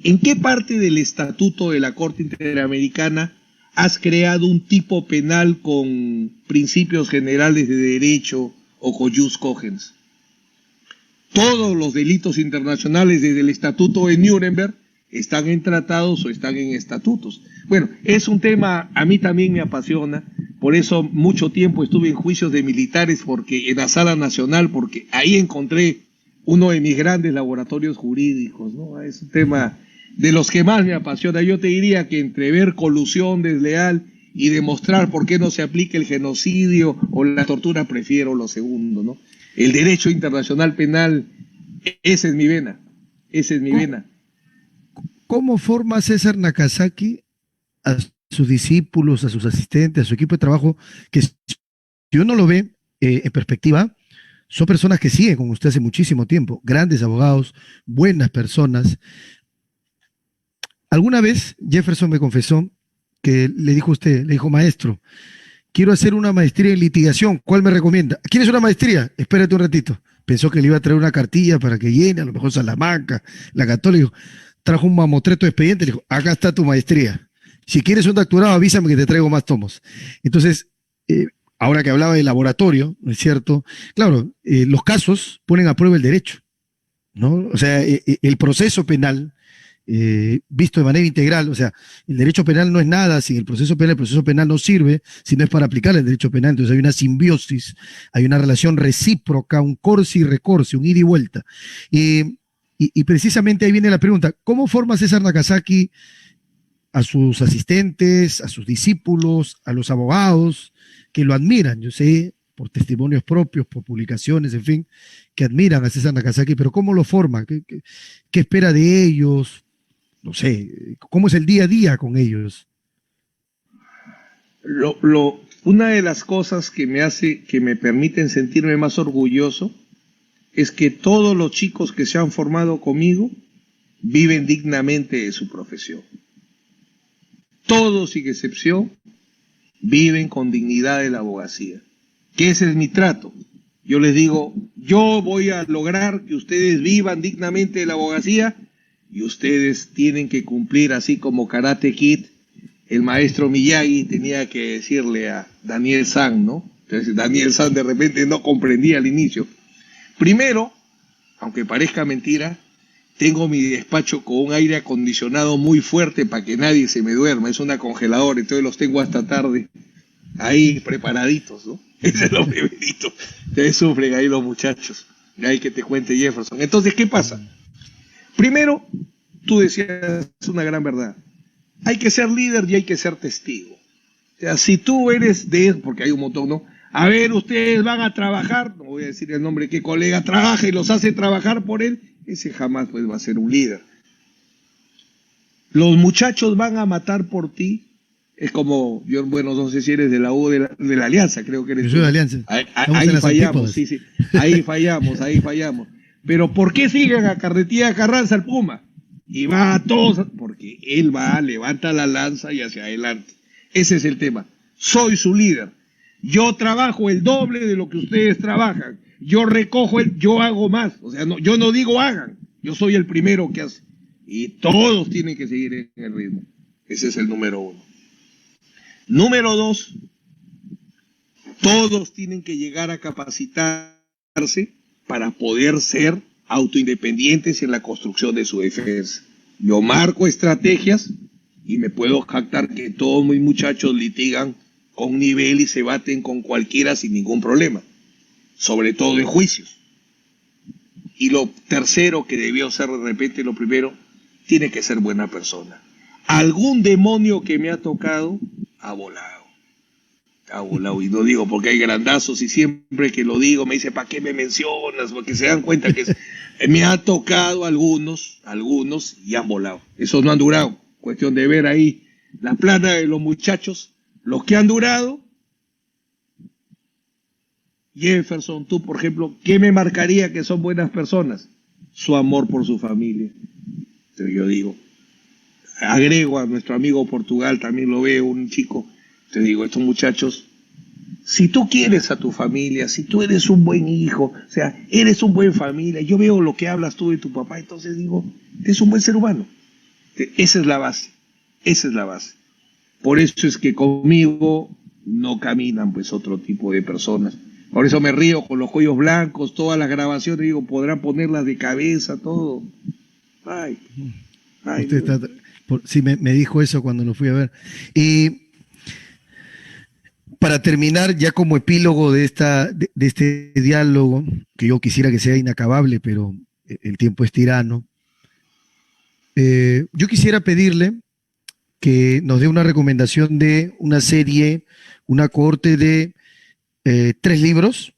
¿en qué parte del Estatuto de la Corte Interamericana has creado un tipo penal con principios generales de derecho o con jus cogens? Todos los delitos internacionales desde el Estatuto de Nuremberg están en tratados o están en estatutos. Bueno, es un tema, a mí también me apasiona, por eso mucho tiempo estuve en juicios de militares, porque en la Sala Nacional, porque ahí encontré uno de mis grandes laboratorios jurídicos, ¿no? Es un tema de los que más me apasiona. Yo te diría que entre ver colusión desleal y demostrar por qué no se aplica el genocidio o la tortura, prefiero lo segundo, ¿no? El derecho internacional penal, esa es mi vena, esa es mi vena.
¿Cómo forma César Nakazaki a sus discípulos, a sus asistentes, a su equipo de trabajo, que si uno lo ve en perspectiva, son personas que siguen con usted hace muchísimo tiempo, grandes abogados, buenas personas? Alguna vez Jefferson me confesó que le dijo a usted, le dijo, maestro, quiero hacer una maestría en litigación, ¿cuál me recomienda? ¿Quieres una maestría? Espérate un ratito. Pensó que le iba a traer una cartilla para que llene, a lo mejor Salamanca, la Católica. Trajo un mamotreto de expediente, le dijo, acá está tu maestría. Si quieres un doctorado, avísame que te traigo más tomos. Entonces, ahora que hablaba de laboratorio, ¿no es cierto? Claro, los casos ponen a prueba el derecho, ¿no? O sea, el proceso penal, visto de manera integral, o sea, el derecho penal no es nada sin el proceso penal no sirve si no es para aplicar el derecho penal. Entonces hay una simbiosis, hay una relación recíproca, un corsi y recorsi, un ida y vuelta. Y precisamente ahí viene la pregunta, ¿cómo forma César Nakazaki a sus asistentes, a sus discípulos, a los abogados que lo admiran? Yo sé, por testimonios propios, por publicaciones, en fin, que admiran a César Nakazaki, pero ¿cómo lo forma? ¿Qué espera de ellos? No sé, ¿cómo es el día a día con ellos?
Una de las cosas que me permiten sentirme más orgulloso es que todos los chicos que se han formado conmigo viven dignamente de su profesión. Todos, sin excepción, viven con dignidad de la abogacía. Que ese es mi trato. Yo les digo, yo voy a lograr que ustedes vivan dignamente de la abogacía y ustedes tienen que cumplir, así como Karate Kid, el maestro Miyagi tenía que decirle a Daniel San, ¿no? Entonces Daniel San de repente no comprendía al inicio. Primero, aunque parezca mentira, tengo mi despacho con un aire acondicionado muy fuerte para que nadie se me duerma. Es una congeladora, entonces los tengo hasta tarde ahí preparaditos, ¿no? Ese es lo primerito. Entonces sufren ahí los muchachos. Hay que te cuente Jefferson. Entonces, ¿qué pasa? Primero, tú decías una gran verdad. Hay que ser líder y hay que ser testigo. O sea, si tú eres porque hay un montón, ¿no? A ver, ustedes van a trabajar, no voy a decir el nombre, qué colega trabaja y los hace trabajar por él, ese jamás pues va a ser un líder. Los muchachos van a matar por ti. Es como, yo, bueno, no sé si eres de la U de la Alianza, creo que eres.
Yo soy de Alianza.
Ahí fallamos, sí, ahí fallamos. Pero ¿por qué siguen a Carretilla Carranza al Puma? y va a todos, porque él va, levanta la lanza y hacia adelante. Ese es el tema. Soy su líder. Yo trabajo el doble de lo que ustedes trabajan. Yo recojo, yo hago más. O sea, no, yo no digo hagan. Yo soy el primero que hace. Y todos tienen que seguir en el ritmo. Ese es el número 1. Número 2, todos tienen que llegar a capacitarse para poder ser autoindependientes en la construcción de su defensa. Yo marco estrategias y me puedo jactar que todos mis muchachos litigan con nivel y se baten con cualquiera sin ningún problema, sobre todo en juicios. Y lo tercero, que debió ser de repente lo primero, tiene que ser buena persona. Algún demonio que me ha tocado ha volado. Ha volado, y no digo porque hay grandazos, y siempre que lo digo me dice, ¿para qué me mencionas? Porque se dan cuenta que me ha tocado algunos y han volado. Esos no han durado. Cuestión de ver ahí la plana de los muchachos, los que han durado. Jefferson, tú por ejemplo, ¿qué me marcaría que son buenas personas? Su amor por su familia. Entonces yo digo, agrego a nuestro amigo Portugal, también lo veo, un chico. Te digo, estos muchachos, si tú quieres a tu familia, si tú eres un buen hijo, o sea, eres un buen familia, yo veo lo que hablas tú de tu papá, entonces digo, eres un buen ser humano. Esa es la base, esa es la base. Por eso es que conmigo no caminan pues otro tipo de personas. Por eso me río con los cuellos blancos, todas las grabaciones, digo, podrán ponerlas de cabeza, todo. Ay,
Usted está, sí, me dijo eso cuando lo fui a ver. Y para terminar, ya como epílogo de este diálogo, que yo quisiera que sea inacabable, pero el tiempo es tirano, yo quisiera pedirle que nos dé una recomendación de una serie, una cohorte de 3 libros,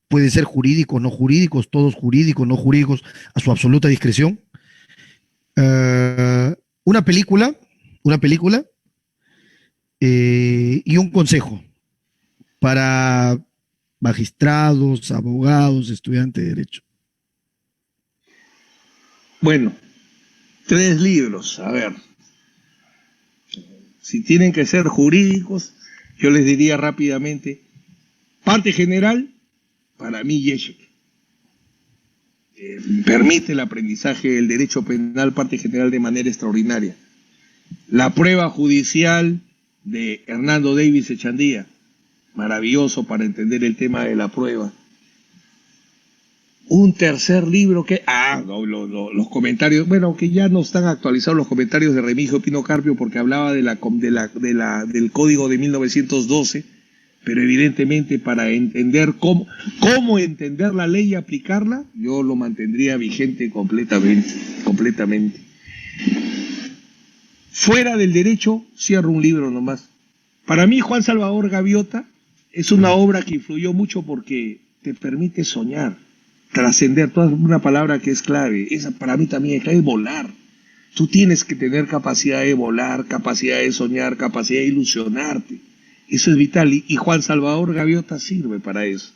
pueden ser jurídicos, no jurídicos, todos jurídicos, no jurídicos, a su absoluta discreción. Una película y un consejo para magistrados, abogados, estudiantes de derecho.
Bueno, 3 libros, a ver. Si tienen que ser jurídicos, yo les diría rápidamente, parte general, para mí Yeshek. Permite el aprendizaje del derecho penal, parte general, de manera extraordinaria. La prueba judicial de Hernando Davis Echandía, maravilloso para entender el tema de la prueba. Un tercer libro que... los comentarios, bueno, que ya no están actualizados los comentarios de Remigio Pino Carpio, porque hablaba del Código de 1912, pero evidentemente para entender cómo entender la ley y aplicarla, yo lo mantendría vigente completamente. Fuera del derecho, cierro un libro nomás. Para mí, Juan Salvador Gaviota es una obra que influyó mucho porque te permite soñar, trascender. Toda una palabra que es clave. Esa para mí también es clave, volar. Tú tienes que tener capacidad de volar, capacidad de soñar, capacidad de ilusionarte. Eso es vital. Y Juan Salvador Gaviota sirve para eso.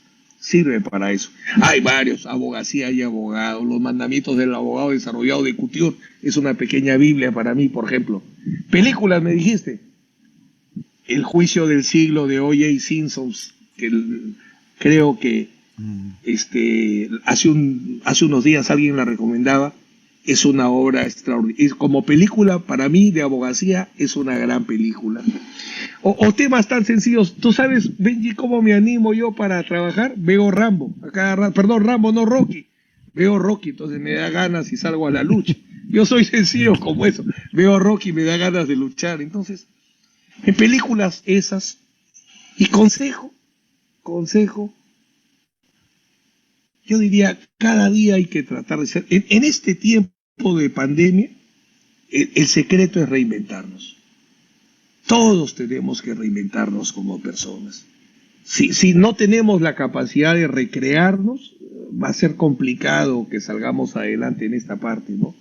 Hay varios, Abogacía y Abogado, Los Mandamientos del Abogado Desarrollado de Couture, es una pequeña Biblia para mí, por ejemplo. Películas, me dijiste. El Juicio del Siglo de O.J. Simpson, que creo que hace unos días alguien la recomendaba. Es una obra extraordinaria. Como película, para mí, de abogacía, es una gran película. O temas tan sencillos. ¿Tú sabes, Benji, cómo me animo yo para trabajar? Veo Rambo. Rambo, no Rocky. Veo Rocky, entonces me da ganas y salgo a la lucha. Yo soy sencillo como eso. Veo Rocky y me da ganas de luchar. Entonces, en películas esas. Y consejo. Yo diría, cada día hay que tratar de ser... En este tiempo de pandemia, el secreto es reinventarnos. Todos tenemos que reinventarnos como personas. Si no tenemos la capacidad de recrearnos, va a ser complicado que salgamos adelante en esta parte, ¿no?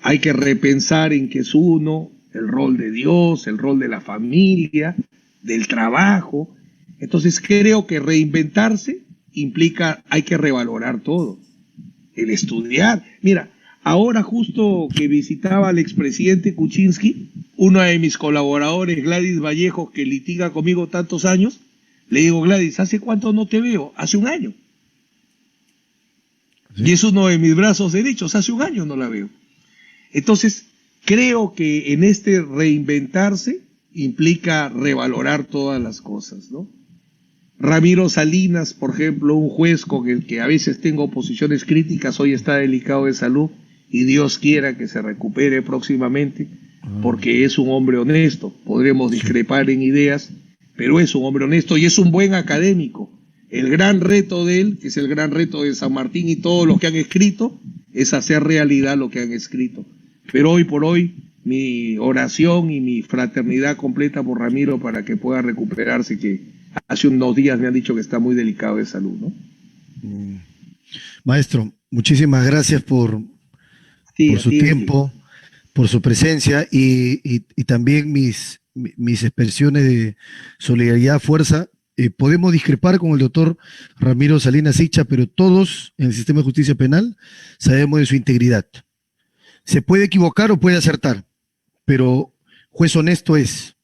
Hay que repensar en qué es uno, el rol de Dios, el rol de la familia, del trabajo. Entonces creo que reinventarse implica, hay que revalorar todo. El estudiar. Mira, Ahora justo que visitaba al expresidente Kuczynski, uno de mis colaboradores, Gladys Vallejo, que litiga conmigo tantos años, le digo, Gladys, ¿hace cuánto no te veo? Hace un año. ¿Sí? Y es uno de mis brazos derechos, hace un año no la veo. Entonces, creo que en este reinventarse implica revalorar todas las cosas, ¿no? Ramiro Salinas, por ejemplo, un juez con el que a veces tengo posiciones críticas, hoy está delicado de salud y Dios quiera que se recupere próximamente, porque es un hombre honesto. Podremos discrepar en ideas, pero es un hombre honesto y es un buen académico. El gran reto de él, que es el gran reto de San Martín y todos los que han escrito, es hacer realidad lo que han escrito. Pero hoy por hoy, mi oración y mi fraternidad completa por Ramiro para que pueda recuperarse, que hace unos días me han dicho que está muy delicado de salud, ¿no?
Maestro, muchísimas gracias por su tiempo, por su presencia y también mis expresiones de solidaridad, fuerza. Podemos discrepar con el doctor Ramiro Salinas Sicha, pero todos en el sistema de justicia penal sabemos de su integridad. Se puede equivocar o puede acertar, pero juez honesto es,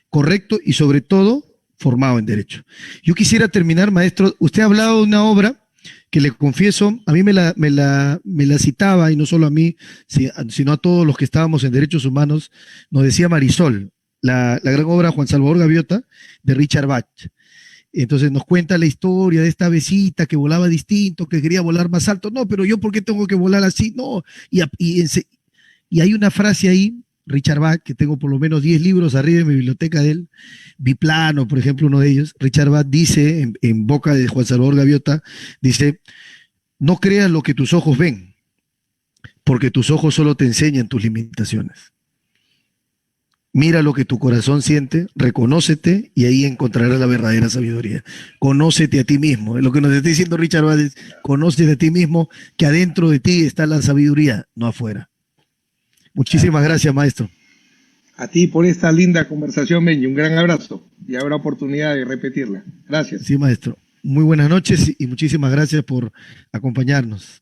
correcto y sobre todo formado en derecho. Yo quisiera terminar, maestro, usted ha hablado de una obra que le confieso, a mí me la citaba, y no solo a mí, sino a todos los que estábamos en derechos humanos, nos decía Marisol, la gran obra Juan Salvador Gaviota, de Richard Bach. Entonces nos cuenta la historia de esta avecita que volaba distinto, que quería volar más alto. No, pero yo, ¿por qué tengo que volar así? No. Y hay una frase ahí, Richard Bach, que tengo por lo menos 10 libros arriba en mi biblioteca de él, Biplano, por ejemplo, uno de ellos. Richard Bach dice, en boca de Juan Salvador Gaviota, dice, no creas lo que tus ojos ven, porque tus ojos solo te enseñan tus limitaciones. Mira lo que tu corazón siente, reconócete y ahí encontrarás la verdadera sabiduría. Conócete a ti mismo. Lo que nos está diciendo Richard Bach es, conócete a ti mismo, que adentro de ti está la sabiduría, no afuera. Muchísimas gracias, maestro.
A ti por esta linda conversación, Benji. Un gran abrazo y habrá oportunidad de repetirla. Gracias.
Sí, maestro. Muy buenas noches y muchísimas gracias por acompañarnos.